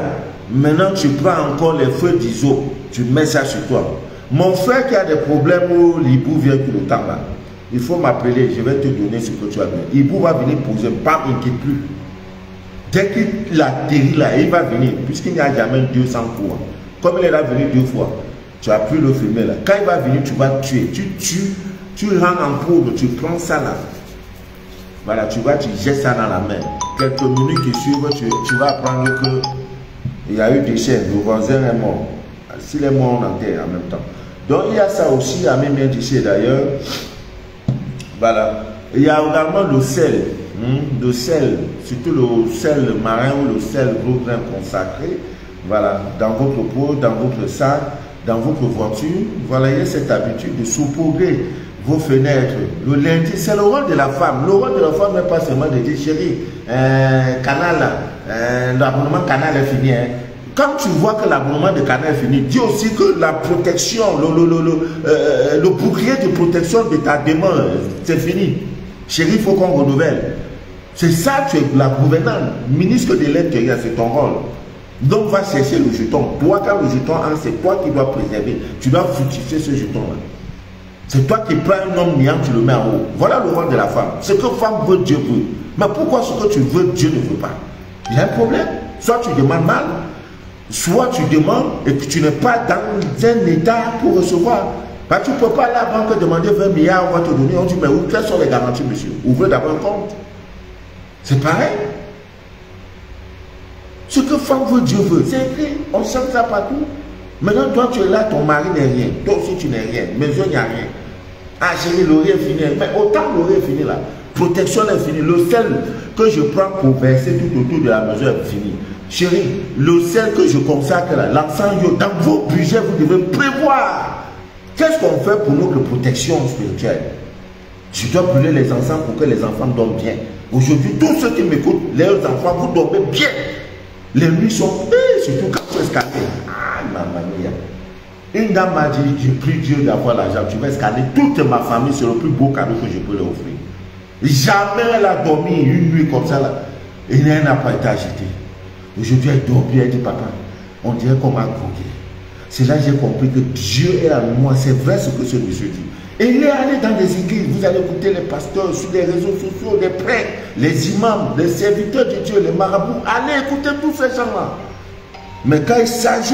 Maintenant, tu prends encore les feux d'ISO, tu mets ça sur toi. Mon frère qui a des problèmes où l'hibou vient tout le temps là, il faut m'appeler, je vais te donner ce que tu as besoin. L'hibou va venir poser, pas inquiète plus. Dès qu'il atterrit là, il va venir, puisqu'il n'y a jamais 200 coups. Comme il est là venu 2 fois, tu as pu le filmer là. Quand il va venir, tu vas tuer. Tu tues, tu rends en poudre, tu prends ça là. Voilà, tu jettes ça dans la main. Quelques minutes qui suivent, tu vas apprendre que il y a eu des chaînes, le voisin est mort. S'il est mort, on enterre en même temps. Donc il y a ça aussi, à même bien d'ici d'ailleurs. Voilà. Il y a également le sel. Le sel, surtout le sel marin ou le sel gros grain consacré. Voilà. Dans votre pot, dans votre sac, dans votre voiture. Voilà, il y a cette habitude de saupoudrer vos fenêtres. Le lundi, c'est le rôle de la femme. Le rôle de la femme n'est pas seulement de dire, chérie, canal, l'abonnement canal est fini. Hein. Quand tu vois que l'abonnement de canal est fini, dis aussi que la protection, le bouclier de protection de ta demande, c'est fini. Chérie, il faut qu'on renouvelle. C'est ça, tu es la gouvernante, ministre de l'Intérieur, c'est ton rôle. Donc, va chercher le jeton. Toi, quand le jeton entre, c'est toi qui dois préserver. Tu dois fructifier ce jeton-là. C'est toi qui prends un homme niant, tu le mets en haut. Voilà le rôle de la femme. Ce que femme veut, Dieu veut. Mais pourquoi ce que tu veux, Dieu ne veut pas? Il y a un problème. Soit tu demandes mal, soit tu demandes et que tu n'es pas dans un état pour recevoir. Bah, tu ne peux pas aller à la banque demander 20 milliards, on va te donner. On dit, mais où, quelles sont les garanties, monsieur? Ouvrez d'abord un compte. C'est pareil. Ce que femme veut, Dieu veut. C'est écrit. On sent ça partout. Maintenant, toi, tu es là, ton mari n'est rien. Toi aussi, tu n'es rien. Maison, il n'y a rien. Ah, chérie, l'oreille est finie. Mais autant l'oreille est finie là. Protection est finie. Le sel que je prends pour verser tout autour de la maison est fini. Chérie, le sel que je consacre là, l'encens, dans vos budgets, vous devez prévoir. Qu'est-ce qu'on fait pour notre protection spirituelle? Je dois brûler les encens pour que les enfants dorment bien. Aujourd'hui, tous ceux qui m'écoutent, leurs enfants, vous dormez bien. Les nuits sont, surtout quand vous escalez. Ah, maman mia. Une dame m'a dit, j'ai pris Dieu d'avoir l'argent, tu vas scanner toute ma famille, c'est le plus beau cadeau que je peux leur offrir. Jamais elle a dormi une nuit comme ça, là, et elle n'a pas été agitée. Aujourd'hui, elle dort bien, elle dit, papa, on dirait qu'on m'a croqué. C'est là que j'ai compris que Dieu est à moi, c'est vrai ce que ce monsieur dit. Et il est allé dans les églises, vous allez écouter les pasteurs sur les réseaux sociaux, les prêtres, les imams, les serviteurs de Dieu, les marabouts, allez écouter tous ces gens-là. Mais quand il s'agit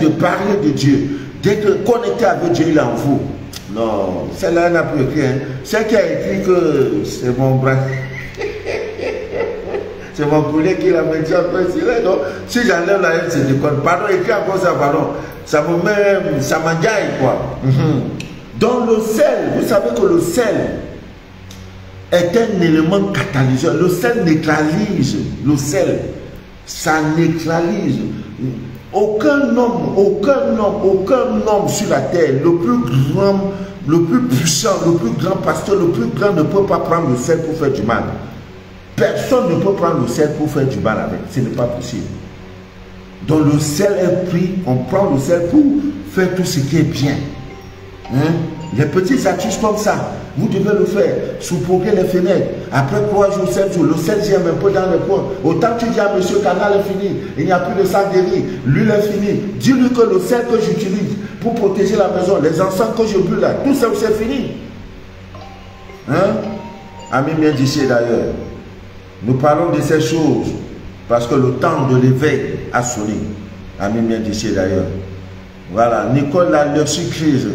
de parler de Dieu, d'être connecté avec Dieu, il en faut. Non, celle-là n'a plus écrit. Hein. Celle qui a écrit que c'est mon bras. C'est mon collègue qui l'a mis après. Donc, si j'enlève la haine, c'est du code. Pardon, écrit encore ça, pardon. Ça me met, ça m'engaille, quoi. Donc, le sel, vous savez que le sel est un élément catalyseur. Le sel neutralise. Le sel, ça neutralise. Aucun homme sur la terre, le plus grand, le plus puissant, le plus grand pasteur, le plus grand ne peut pas prendre le sel pour faire du mal. Personne ne peut prendre le sel pour faire du mal avec. Ce n'est pas possible. Donc le sel est pris, on prend le sel pour faire tout ce qui est bien. Hein? Les petits astuces comme ça, vous devez le faire. Saupoudrer les fenêtres. Après 3 jours, 7 jours, le sel vient un peu dans le coin. Autant que tu dis à monsieur, canal est fini. Il n'y a plus de sac de riz. L'huile est finie. Dis-lui que le sel que j'utilise pour protéger la maison, les encens que je bu là, tout ça c'est fini. Hein? Ami bien d'ici d'ailleurs. Nous parlons de ces choses parce que le temps de l'éveil a sonné. Ami bien d'ici d'ailleurs. Voilà, Nicole l'a leur crise.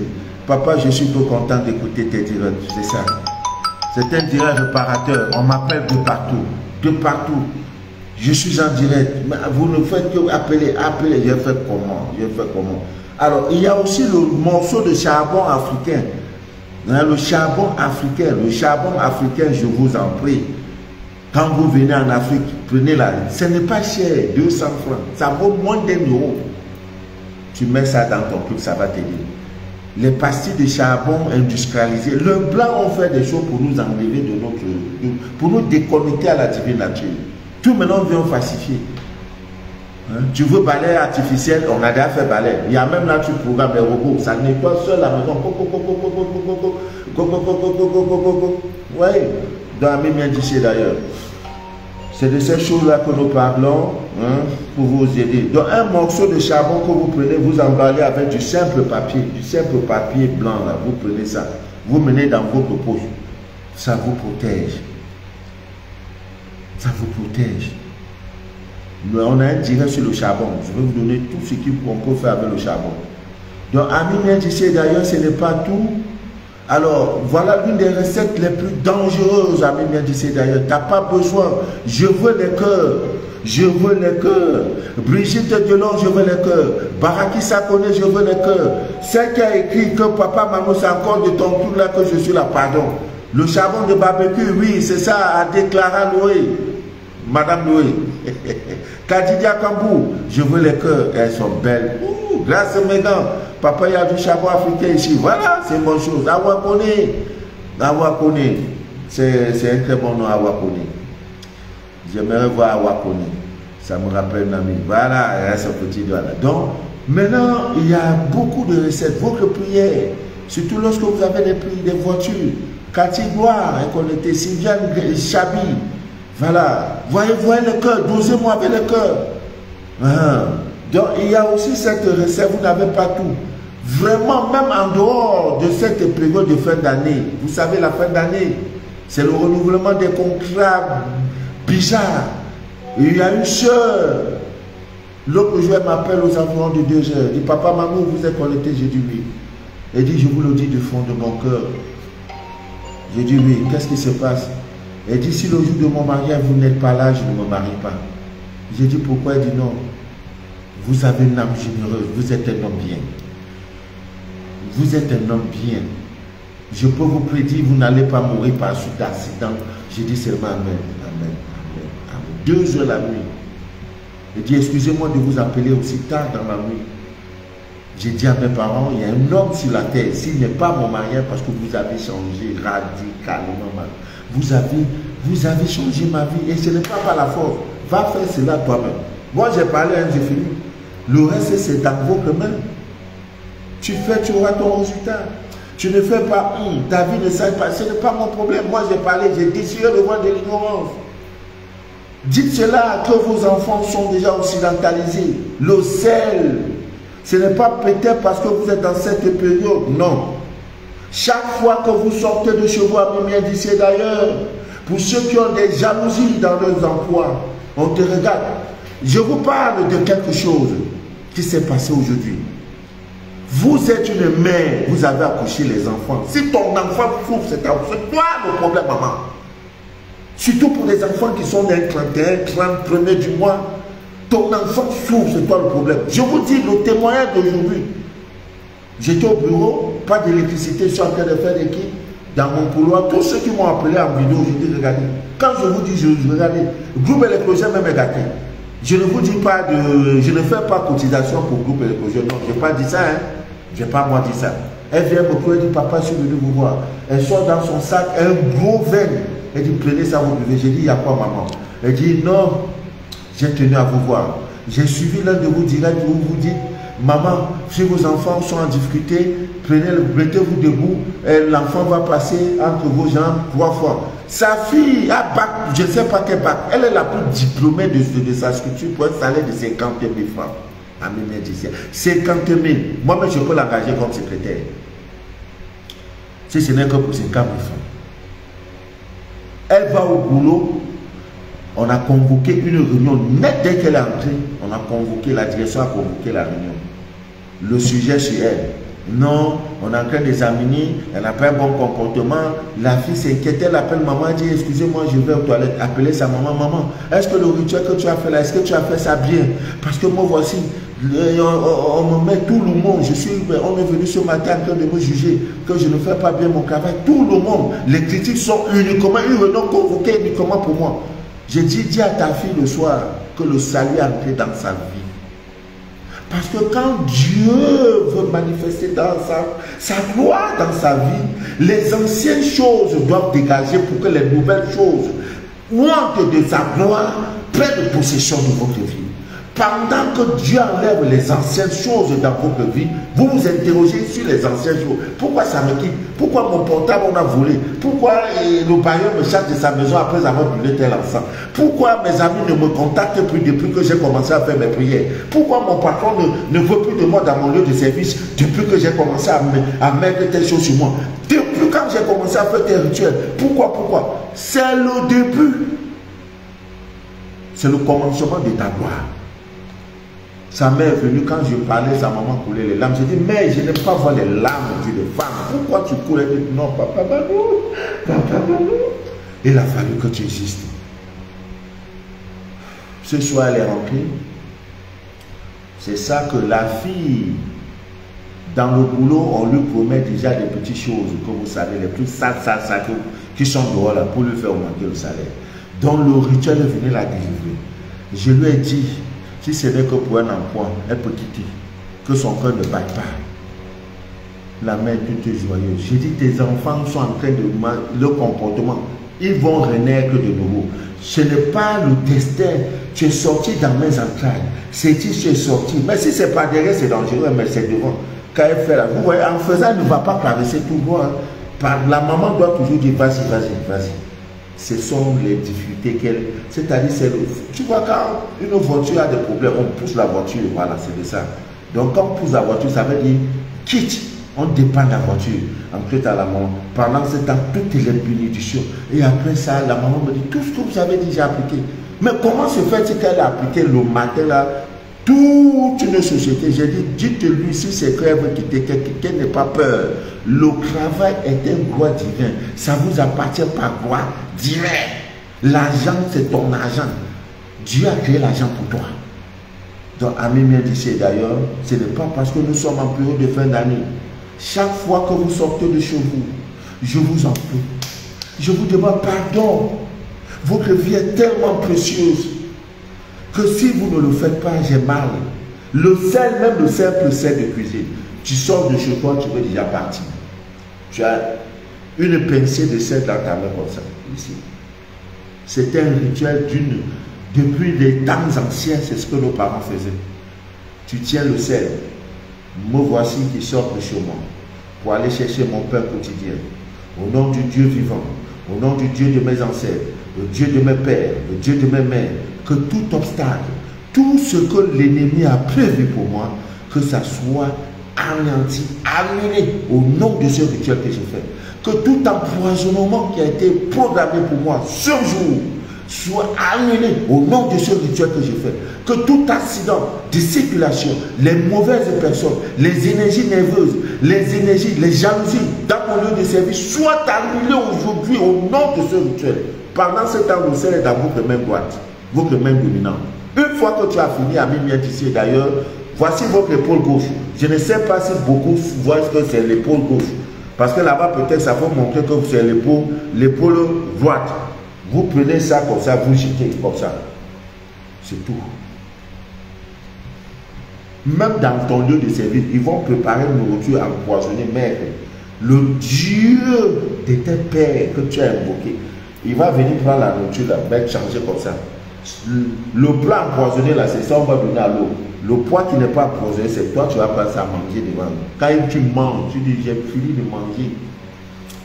Papa, je suis trop content d'écouter tes directs. C'est ça. C'est un direct réparateur. On m'appelle de partout. De partout. Je suis en direct. Mais vous ne faites que appeler. Appeler. Je fais comment? Je fais comment? Alors, il y a aussi le morceau de charbon africain. Hein, le charbon africain. Le charbon africain, je vous en prie. Quand vous venez en Afrique, prenez-la. Ce n'est pas cher. 200 francs. Ça vaut moins d'€1. Tu mets ça dans ton truc, ça va t'aider. Les pastilles de charbon industrialisées. Le blanc ont fait des choses pour nous enlever de notre... pour nous déconnecter à la divine nature. Tout maintenant vient falsifier. Hein? Tu veux balai artificiel, on a déjà fait balai. Il y a même là, tu programmes les robots. Ça nettoie seul la maison. Oui. Dans la même d'ici d'ailleurs. C'est de ces choses-là que nous parlons, hein, pour vous aider. Donc un morceau de charbon que vous prenez, vous emballez avec du simple papier blanc, là, vous prenez ça, vous menez dans votre poche, ça vous protège. Ça vous protège. Mais on a un direct sur le charbon. Je vais vous donner tout ce qu'on peut faire avec le charbon. Donc ami bien d'ici d'ailleurs, ce n'est pas tout. Alors, voilà l'une des recettes les plus dangereuses, ami bien d'ici d'ailleurs. Tu n'as pas besoin. Je veux les cœurs. Je veux les cœurs. Brigitte Delon, je veux les cœurs. Baraki Sakone, je veux les cœurs. Celle qui a écrit que papa, maman, c'est encore de ton tour là que je suis là, pardon. Le charbon de barbecue, oui, c'est ça, a déclaré Loué. Madame Loué. Kadidia Kambou, je veux les cœurs. Elles sont belles. Ouh, grâce à mes gants. Papa, il y a du charbon africain ici. Voilà, c'est une bonne chose. Awakone. Awakone. C'est un très bon nom, Awakone. J'aimerais voir Awakone. Ça me rappelle un ami. Voilà, il reste un petit doigt là. Donc, maintenant, il y a beaucoup de recettes. Votre prière, surtout lorsque vous avez des prix des voitures. Cathy Gloire, connecté, Sylviane Chabi. Voilà. Voyez le cœur. Dosez-moi avec le cœur. Donc, il y a aussi cette recette, vous n'avez pas tout. Vraiment, même en dehors de cette période de fin d'année, vous savez, la fin d'année, c'est le renouvellement des contrats bizarres. Il y a une soeur, l'autre jour, elle m'appelle aux environs de 2 heures. Elle dit, papa, maman, vous êtes connecté? J'ai dit oui. Elle dit, je vous le dis du fond de mon cœur. J'ai dit oui, qu'est-ce qui se passe? Elle dit, si le jour de mon mariage, vous n'êtes pas là, je ne me marie pas. J'ai dit, pourquoi? Elle dit, non. Vous avez une âme généreuse, vous êtes un homme bien. Vous êtes un homme bien. Je peux vous prédire, vous n'allez pas mourir par suite d'accident. J'ai dit seulement amen, amen, amen, amen. 2 heures la nuit. J'ai dit, excusez-moi de vous appeler aussi tard dans la nuit. J'ai dit à mes parents, il y a un homme sur la terre. S'il n'est pas mon mariage, parce que vous avez changé radicalement ma vie. Vous avez changé ma vie. Et ce n'est pas par la force. Va faire cela toi-même. Moi, j'ai parlé, j'ai fini. Le reste, c'est dans vos mains. Tu fais, tu auras ton résultat. Tu ne fais pas, ta vie ne s'arrête pas. Ce n'est pas mon problème. Moi, j'ai parlé, j'ai déchiré le voile de l'ignorance. Dites cela que vos enfants sont déjà occidentalisés. Le sel, ce n'est pas peut-être parce que vous êtes dans cette période. Non. Chaque fois que vous sortez de chez vous, à Mimien d'ici et d'ailleurs, pour ceux qui ont des jalousies dans leurs emplois, on te regarde. Je vous parle de quelque chose qui s'est passé aujourd'hui. Vous êtes une mère, vous avez accouché les enfants. Si ton enfant souffre, c'est toi le problème, maman. Surtout pour les enfants qui sont d'un 31, 31er du mois. Ton enfant souffre, c'est toi le problème. Je vous dis le témoignage d'aujourd'hui. J'étais au bureau, pas d'électricité, je suis en train de faire des kits dans mon couloir. Tous ceux qui m'ont appelé en vidéo, je dis regardez. Quand je vous dis, je regardez. Groupe électrogène même est gâté. Je ne vous dis pas de. Je ne fais pas cotisation pour groupe électrogène. Non, je n'ai pas dit ça. Hein. Je n'ai pas moi dit ça. Elle vient me courir, elle dit papa, je suis venu vous voir. Elle sort dans son sac un gros verre. Elle dit prenez ça, vous buvez. J'ai dit il y a quoi maman? Elle dit non, j'ai tenu à vous voir. J'ai suivi l'un de vous directs où vous dites maman, si vos enfants sont en difficulté, mettez-vous debout, l'enfant va passer entre vos jambes 3 fois. Sa fille a bac, je ne sais pas quel bac, elle est la plus diplômée de sa structure pour un salaire de 50 000 francs. À mes 50 000. Moi-même, je peux l'engager comme secrétaire. Si ce n'est que pour 50 000 francs. Elle va au boulot. On a convoqué une réunion nette dès qu'elle est entrée. On a convoqué, la direction a convoqué la réunion. Le sujet sur elle. Non, on est en train d'examiner, elle n'a pas un bon comportement. La fille s'inquiète, elle appelle maman, elle dit excusez-moi, je vais aux toilettes. Appeler sa maman, maman, est-ce que le rituel que tu as fait là, est-ce que tu as fait ça bien? Parce que moi voici, on me met tout le monde. On est venu ce matin en train de me juger que je ne fais pas bien mon travail. Tout le monde, les critiques sont uniquement, une réunion convoquée uniquement pour moi. J'ai dit, dis à ta fille le soir que le salut est entré dans sa vie. Parce que quand Dieu veut manifester dans sa gloire dans sa vie, les anciennes choses doivent dégager pour que les nouvelles choses, honte de sa gloire, prennent possession de votre vie. Pendant que Dieu enlève les anciennes choses dans votre vie, vous vous interrogez sur les anciennes choses. Pourquoi ça me quitte? Pourquoi mon portable on a volé? Pourquoi le bailleur me charge de sa maison après avoir brûlé tel enfant? Pourquoi mes amis ne me contactent plus depuis que j'ai commencé à faire mes prières? Pourquoi mon patron ne veut plus de moi dans mon lieu de service depuis que j'ai commencé à mettre telle chose sur moi? Depuis quand j'ai commencé à faire tes rituels? Pourquoi? C'est le début. C'est le commencement de ta gloire. Sa mère est venue, quand je parlais, sa maman coulait les larmes. J'ai dit, mais je n'aime pas voir les larmes d'une femme. Pourquoi tu coules? Elle dit, non, papa, non. Il a fallu que tu existes. Ce soir, elle est rentrée. C'est ça que la fille, dans le boulot, on lui promet déjà des petites choses, que vous savez, les plus sales, qui sont dehors là, pour lui faire augmenter le salaire. Donc le rituel est venu la délivrer. Je lui ai dit, si ce n'est que pour un emploi, elle peut quitter. Que son cœur ne batte pas. La mère est toute joyeuse. J'ai dit, tes enfants sont en train de le comportement. Ils vont renaître de nouveau. Ce n'est pas le destin. Tu es sorti dans mes entrailles. C'est dit, tu es sorti. Mais si c'est pas derrière, c'est dangereux, mais c'est devant. Quand elle fait là, vous voyez, en faisant, elle ne va pas traverser tout droit. La maman doit toujours dire, vas-y. Ce sont les difficultés qu'elle... C'est-à-dire, tu vois, quand une voiture a des problèmes, on pousse la voiture, voilà, c'est de ça. Donc, quand on pousse la voiture, ça veut dire, quitte, on dépend la voiture, en fait à la maman. Pendant ce temps, toutes les bénédictions. Et après ça, la maman me dit, tout ce que vous avez déjà appliqué. Mais comment se fait-il qu'elle a appliqué le matin, là, toute une société? J'ai dit, dites-lui, si c'est crève qu'elle n'ait pas peur. Le travail est un droit divin. Ça vous appartient par droit direct. L'argent, c'est ton argent. Dieu a créé l'argent pour toi. Donc, amis bien d'ici d'ailleurs, ce n'est pas parce que nous sommes en période de fin d'année. Chaque fois que vous sortez de chez vous, je vous en prie, je vous demande pardon. Votre vie est tellement précieuse que si vous ne le faites pas, j'ai mal. Le sel, même le simple sel de cuisine, tu sors de chez toi, tu veux déjà partir. Tu as une pincée de sel dans ta main comme ça, ici. C'est un rituel depuis les temps anciens, c'est ce que nos parents faisaient. tu tiens le sel. Me voici qui sort de chez moi pour aller chercher mon pain quotidien. Au nom du Dieu vivant, au nom du Dieu de mes ancêtres, le Dieu de mes pères, le Dieu de mes mères, que tout obstacle, tout ce que l'ennemi a prévu pour moi, que ça soit anéanti, annulé au nom de ce rituel que j'ai fait. Que tout empoisonnement qui a été programmé pour moi ce jour soit annulé au nom de ce rituel que j'ai fait. Que tout accident de circulation, les mauvaises personnes, les énergies nerveuses, les énergies, les jalousies dans mon lieu de service soient annulées aujourd'hui au nom de ce rituel. Pendant ce temps, le ciel est dans votre main droite, votre main dominante. Une fois que tu as fini à minuit ici, d'ailleurs, voici votre épaule gauche. Je ne sais pas si beaucoup voient que c'est l'épaule gauche. Parce que là-bas, peut-être, ça va montrer que c'est l'épaule droite. Vous prenez ça comme ça, vous jetez comme ça. C'est tout. Même dans ton lieu de service, ils vont préparer une nourriture empoisonnée, mais le Dieu de tes pères que tu as invoqué, il va venir prendre la nourriture, la mettre, changer comme ça. Le plat empoisonné, là, c'est ça, on va donner à l'eau. Le poids qui n'est pas empoisonné, c'est toi, tu vas passer à manger devant. Quand tu manges, tu dis, j'ai fini de manger.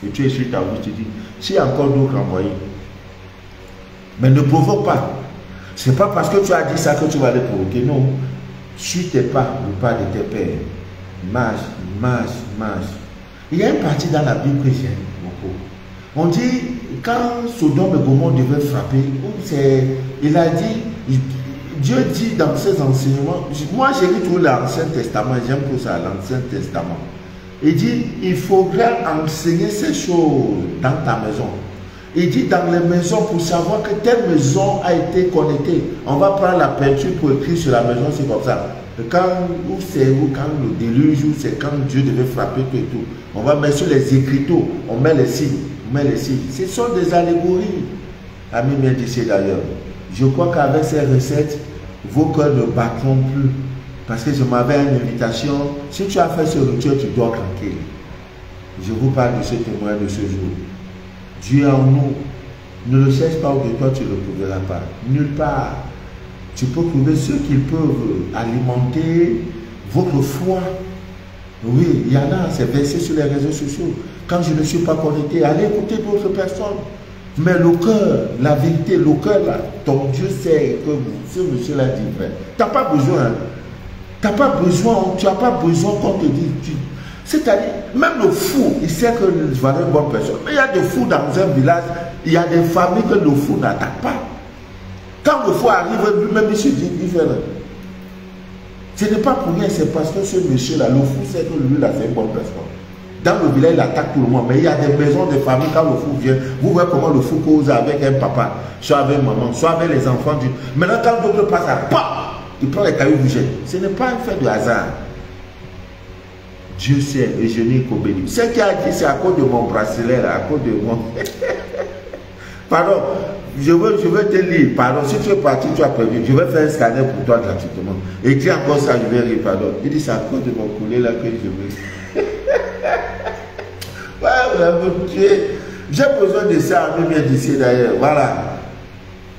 Et tu es sur ta bouche, tu dis, s'il y a encore d'autres envoyés. Mais ne provoque pas. Ce n'est pas parce que tu as dit ça que tu vas les provoquer. Non. Suis tes pas, le pas de tes pères. Marche, marche, marche. Il y a une partie dans la Bible que j'aime beaucoup. On dit, quand Sodome et Gomorrhe devaient frapper, il a dit, Dieu dit dans ses enseignements, moi j'ai lu tout l'Ancien Testament, j'aime tout ça, l'Ancien Testament. Il dit, il faudrait enseigner ces choses dans ta maison. Il dit dans les maisons pour savoir que telle maison a été connectée. On va prendre la peinture pour écrire sur la maison, c'est comme ça. Quand le déluge, c'est quand Dieu devait frapper tout et tout. On va mettre sur les écriteaux, on met les signes, Ce sont des allégories. Amis bien d'ici d'ailleurs. Je crois qu'avec ces recettes, vos cœurs ne battront plus. Parce que je m'avais une invitation. Si tu as fait ce rituel, tu dois tranquille. Je vous parle de ce témoin de ce jour. Dieu en nous. Ne le cherche pas où de toi, tu ne le trouveras pas. Nulle part. Tu peux trouver ceux qui peuvent alimenter votre foi. Oui, il y en a, c'est versé sur les réseaux sociaux. Quand je ne suis pas connecté, allez écouter d'autres personnes. Mais le cœur, la vérité, le cœur, là, ton Dieu sait que ce monsieur l'a dit vrai. Tu n'as pas besoin. Hein? Tu n'as pas besoin qu'on te dise. C'est-à-dire, même le fou, il sait que je vais être une bonne personne. Mais il y a des fous dans un village, il y a des familles que le fou n'attaque pas. Quand le fou arrive, lui-même il se dit, il fait là. Ce n'est pas pour rien, c'est parce que ce monsieur-là, le fou sait que lui, là, c'est une bonne personne. Dans le village, il attaque tout le monde. Mais il y a des maisons, des familles, quand le fou vient, vous voyez comment le fou cause avec un papa, soit avec maman, soit avec les enfants. Maintenant, quand d'autres passent à pas, il prend les cailloux, vous jette. Ce n'est pas un fait de hasard. Dieu sait, et je n'ai qu'au béni. Ce qui a dit, c'est à cause de mon bracelet, à cause de mon... Pardon, je veux te lire. Pardon, si tu es parti, tu as prévu. Je vais faire un scanner pour toi gratuitement. Écris encore ça, je vais rire, pardon. Il dit, c'est à cause de mon poulet là que je veux. J'ai besoin de ça, même bien d'ici d'ailleurs. Voilà.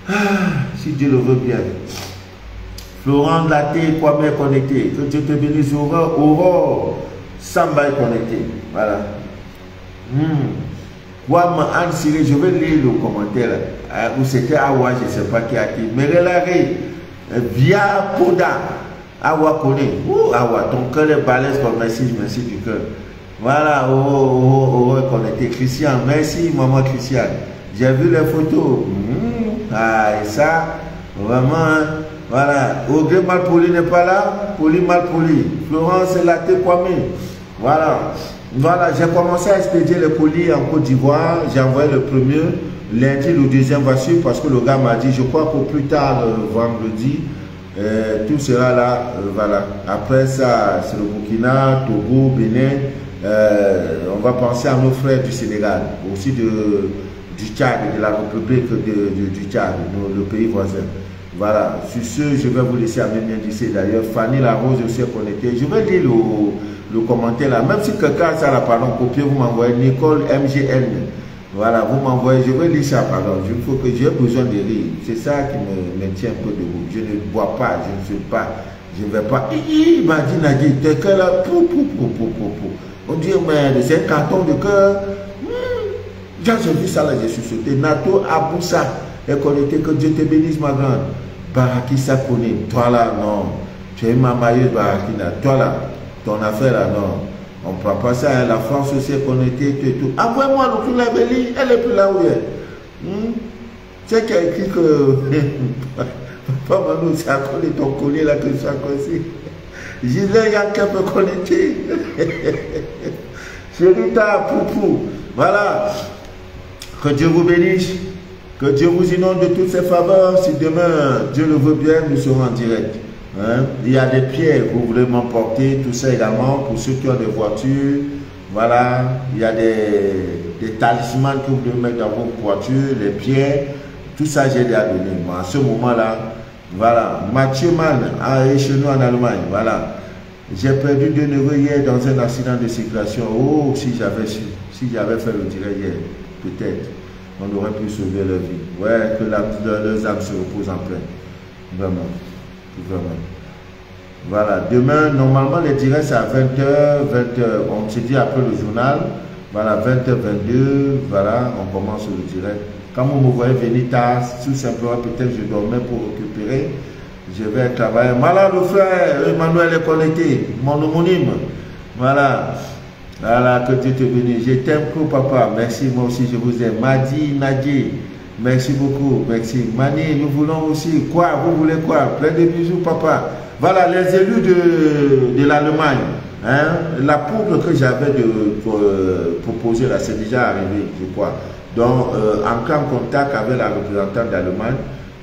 Ah, si Dieu le veut bien. Florent Laté, Kwame est connecté. Que Dieu te bénisse, Aurore. Samba est connecté. Voilà. Kwame Anne Siré, je vais lire le commentaire. Où c'était Awa, je ne sais pas qui a dit. Mais Relare, via Poda. Awa connaît. Awa, ton cœur est balèze comme merci du cœur. Voilà, est connecté. Christian, merci maman Christian. J'ai vu les photos. Ah, et ça, vraiment, voilà. Audrey Malpoli n'est pas là. Poli Malpoli. Florence Laté Kwame. Voilà. Voilà, j'ai commencé à expédier les colis en Côte d'Ivoire. J'ai envoyé le premier. Lundi, le deuxième va suivre parce que le gars m'a dit, je crois qu'au plus tard, vendredi, tout sera là. Voilà. Après ça, c'est le Burkina, Togo, Bénin. On va penser à nos frères du Sénégal, aussi du Tchad, de la République du Tchad, le pays voisin. Voilà, sur ce, je vais vous laisser à même d'ici. D'ailleurs, Fanny Larose aussi est connectée. Je vais lire le commentaire là. Même si quelqu'un a ça là, pardon, copier, vous m'envoyez Nicole MGN. Voilà, vous m'envoyez, je vais lire ça, pardon. Il faut que j'ai besoin de lire. C'est ça qui me tient un peu debout. Je ne bois pas, je ne suis pas. Je ne vais pas. Il m'a dit, Nadi, tes cœurs là, on dit, mais c'est un carton de cœur. J'ai vu ça là, je suis sauté. Nato Aboussa est connecté, que Dieu te bénisse, ma grande. Baraki Sakoni, toi là, non. Tu es ma mailleuse Barakina, toi là, ton affaire là, non. On ne prend pas ça, hein. La France aussi est connectée, tout. Envoie-moi le plus la Bélie, elle est plus là où elle est. C'est qui a écrit que. Papa Manu, c'est à coller ton collier là que ça aussi. Gilet, il y a qu'un peu connecté. Chérita, Poupou. Voilà. Que Dieu vous bénisse. Que Dieu vous inonde de toutes ses faveurs. Si demain, Dieu le veut bien, nous serons en direct. Hein? Il y a des pierres que vous voulez m'emporter, tout ça également pour ceux qui ont des voitures. Voilà. Il y a des talismans que vous devez mettre dans vos voitures, les pierres. Tout ça, j'ai déjà donné. Moi, à ce moment-là, voilà. Mathieu Mann, chez nous en Allemagne. Voilà. J'ai perdu 2 neveux hier dans un accident de circulation. Oh, si j'avais su, si j'avais fait le direct hier, peut-être, on aurait pu sauver leur vie. Ouais, que leurs âmes se reposent en paix. Vraiment. Vraiment. Voilà. Demain, normalement, les directs, c'est à 20h, on se dit après le journal. Voilà, 20h22, voilà, on commence le direct. Quand vous me voyez venir tard, tout simplement, peut-être je dormais pour récupérer. Je vais travailler. Voilà le frère, Emmanuel est connecté, mon homonyme. Voilà. Voilà, que Dieu te bénisse. Je t'aime beaucoup, papa. Merci, moi aussi, je vous aime. Madi, Nadi, merci beaucoup. Merci. Mani, nous voulons aussi. Quoi? Vous voulez quoi? Plein de bisous, papa. Voilà, les élus de l'Allemagne. Hein? La poudre que j'avais proposer là, c'est déjà arrivé, je crois. Donc, en contact avec la représentante d'Allemagne.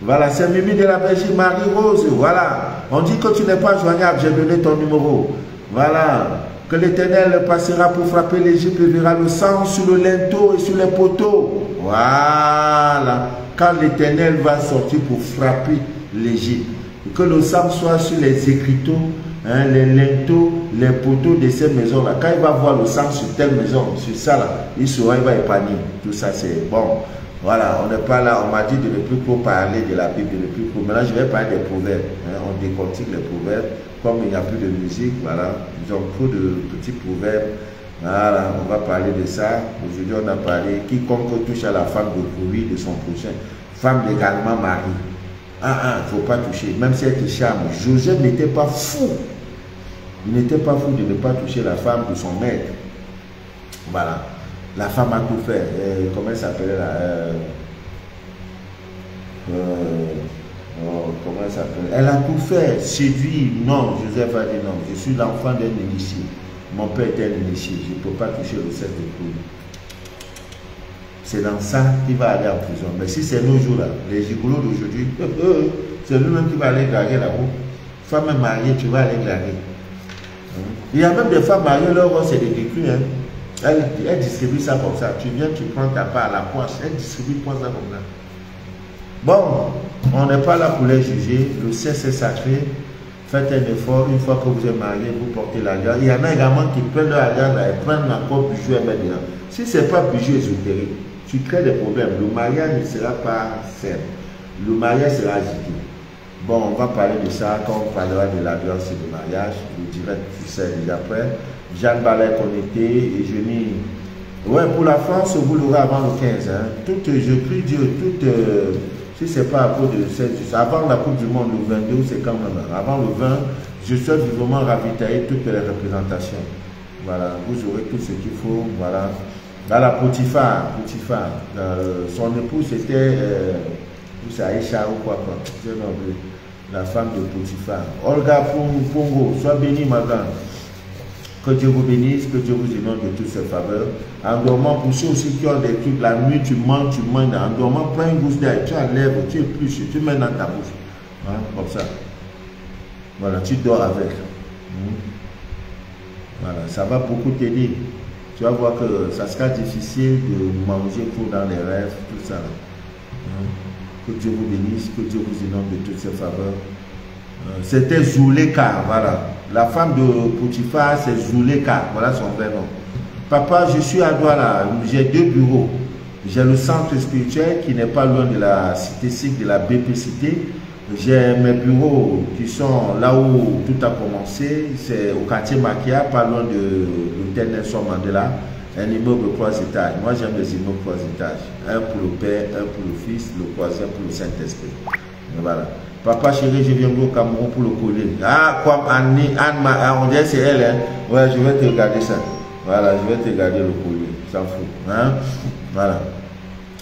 Voilà, c'est Mimi de la Belgique, Marie-Rose. Voilà, on dit que tu n'es pas joignable, j'ai donné ton numéro. Voilà, que l'Éternel passera pour frapper l'Égypte et verra le sang sur le linteau et sur les poteaux. Voilà, quand l'Éternel va sortir pour frapper l'Égypte, que le sang soit sur les écriteaux, hein, les linteaux, les poteaux de ces maisons-là. Quand il va voir le sang sur telle maison, sur ça là, il saura, il va épargner. Tout ça, c'est bon. Voilà, on n'est pas là, on m'a dit de ne plus trop parler de la Bible, de ne plus trop. Maintenant, je vais parler des proverbes. Hein, on décortique les proverbes. Comme il n'y a plus de musique, voilà, ils ont trop de petits proverbes. Voilà, on va parler de ça. Aujourd'hui, on a parlé quiconque touche à la femme de bruit de son prochain. Femme légalement mariée. Il ne faut pas toucher, même si elle te charme. Joseph n'était pas fou. Il n'était pas fou de ne pas toucher la femme de son maître. Voilà. La femme a tout fait. Comment elle s'appelait là comment elle s'appelle? Elle a tout fait. Séduit. Non, Joseph a dit non. Je suis l'enfant d'un initié. Mon père était un initié. Je ne peux pas toucher le sexe de couille. C'est dans ça qu'il va aller en prison. Mais si c'est nos jours là, les gigolos d'aujourd'hui, c'est lui-même qui va aller draguer là-haut. Femme est mariée, tu vas aller draguer. Il y a même des femmes mariées, leur rôle c'est des décrus. Hein. Elle distribue ça comme ça. Tu viens, tu prends ta part à la poche. Elle distribue ça comme ça. Bon, on n'est pas là pour les juger. Le sexe est sacré. Faites un effort. Une fois que vous êtes marié, vous portez l'alliance. Il y en a également qui prennent leur alliance et prennent encore bijoux et mettent dedans. Si ce n'est pas bijoux ésotérique, tu crées des problèmes. Le mariage ne sera pas simple. Le mariage sera agité. Bon, on va parler de ça quand on parlera de l'alliance et du mariage. Je dirais que tu sais déjà après. Jeanne Ballet connecté et je dis, ouais, pour la France, vous l'aurez avant le 15. Hein. Je prie Dieu, si ce n'est pas à cause de cette, avant la Coupe du Monde, le 22, c'est quand même, avant le 20, je souhaite vivement ravitailler toutes les représentations. Voilà, vous aurez tout ce qu'il faut. Voilà. Dans la Potiphar, son épouse c'était, Aïcha ou quoi, la femme de Potiphar. Olga Pongo, sois bénie, ma grande. Que Dieu vous bénisse, que Dieu vous inonde de toutes ses faveurs. En dormant, pour ceux aussi qui ont des trucs, la nuit tu manges. En dormant, prends une gousse d'air, tu enlèves, tu épluches, tu mets dans ta bouche. Hein, comme ça. Voilà, tu dors avec. Voilà, ça va beaucoup t'aider. Tu vas voir que ça sera difficile de manger pour dans les rêves, tout ça. Que Dieu vous bénisse, que Dieu vous inonde de toutes ses faveurs. C'était Zuleka, voilà. La femme de Potiphar, c'est Zuleka, voilà son vrai nom. Papa, je suis à Douala, j'ai 2 bureaux. J'ai le centre spirituel qui n'est pas loin de la cité SIC, de la BP Cité. J'ai mes bureaux qui sont là où tout a commencé, c'est au quartier Maquia, pas loin de l'hôtel Nelson Mandela, un immeuble 3 étages. Moi j'aime les immeubles 3 étages, un pour le Père, un pour le Fils, le troisième pour le Saint-Esprit. Voilà. Papa chéri, je viens au Cameroun pour le coller. Ah, comme Anne, on dirait c'est elle, hein? Ouais, je vais te regarder ça. Voilà, je vais te regarder le collier, s'en fout. Hein? Voilà.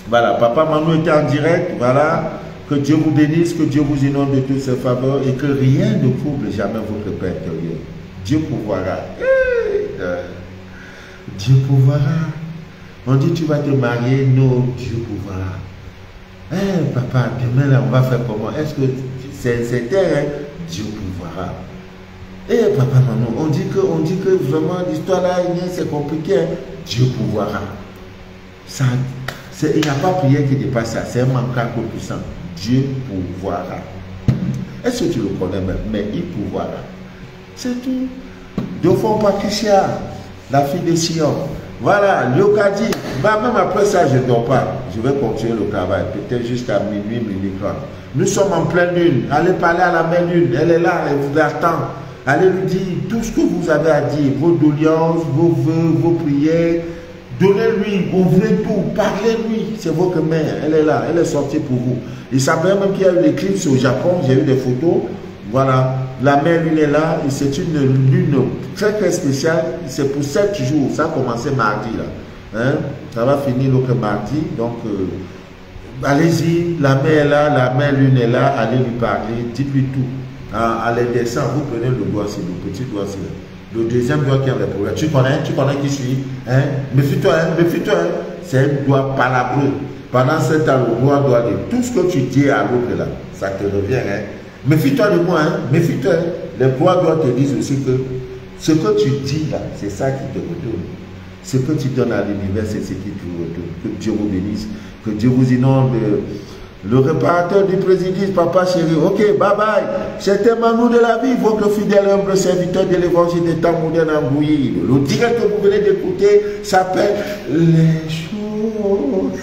Voilà, papa Manou était en direct, voilà. Que Dieu vous bénisse, que Dieu vous inonde de toutes ses faveurs et que rien ne trouble jamais votre paix intérieur. Dieu pourvoira. Dieu pourvoira. On dit tu vas te marier, non, Dieu pourvoira. Papa, demain là, on va faire comment? Est-ce que c'est terre? Dieu pourvoira. Papa, maman, on dit que vraiment l'histoire là, c'est compliqué. Dieu pourvoira. Il n'y a pas prière qui dépasse ça. C'est un manquant puissant. Dieu pourvoira. Est-ce que tu le connais même? Mais il pourvoira. C'est tout. De fond Patricia, la fille de Sion. Voilà, Léocadie. Même après ça, je ne dors pas. Je vais continuer le travail. Peut-être jusqu'à minuit, minuit 30. Nous sommes en pleine lune. Allez parler à la belle lune. Elle est là, elle vous attend. Allez lui dire tout ce que vous avez à dire. Vos doléances, vos vœux, vos prières. Donnez-lui, ouvrez tout, parlez-lui. C'est votre mère, elle est là, elle est sortie pour vous. Il s'appelle même qu'il y a eu l'éclipse au Japon, j'ai eu des photos. Voilà, la mère lune est là, et c'est une lune très très spéciale. C'est pour 7 jours, ça a commencé mardi là. Hein? Ça va finir l'autre mardi, donc allez-y, la mère est là, la mère lune est là, allez lui parler, dites-lui tout. Allez descendre, vous prenez le doigt, c'est le petit doigt, c'est là. Le deuxième doigt qui a des problèmes. Tu connais qui je suis. Hein? Méfie-toi, méfie-toi. C'est un doigt palabreux. Pendant ce temps, le doigt doit dire tout ce que tu dis à l'autre là, ça te revient. Hein? Méfie-toi de moi, hein? Méfie-toi. Les doigts te disent aussi que ce que tu dis là, c'est ça qui te retourne. Ce que tu donnes à l'univers, c'est ce qui te retourne. Que Dieu vous bénisse, que Dieu vous inonde. Le réparateur du président, papa chéri. Ok, bye bye. C'était Manou de la vie, votre fidèle humble serviteur de l'évangile des temps modernes en Bouillie. Le direct que vous venez d'écouter s'appelle Les choses.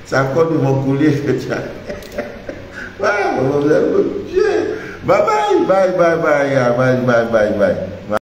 C'est encore de mon collier que tu as. Bye bye, bye bye, bye bye, bye bye, bye bye.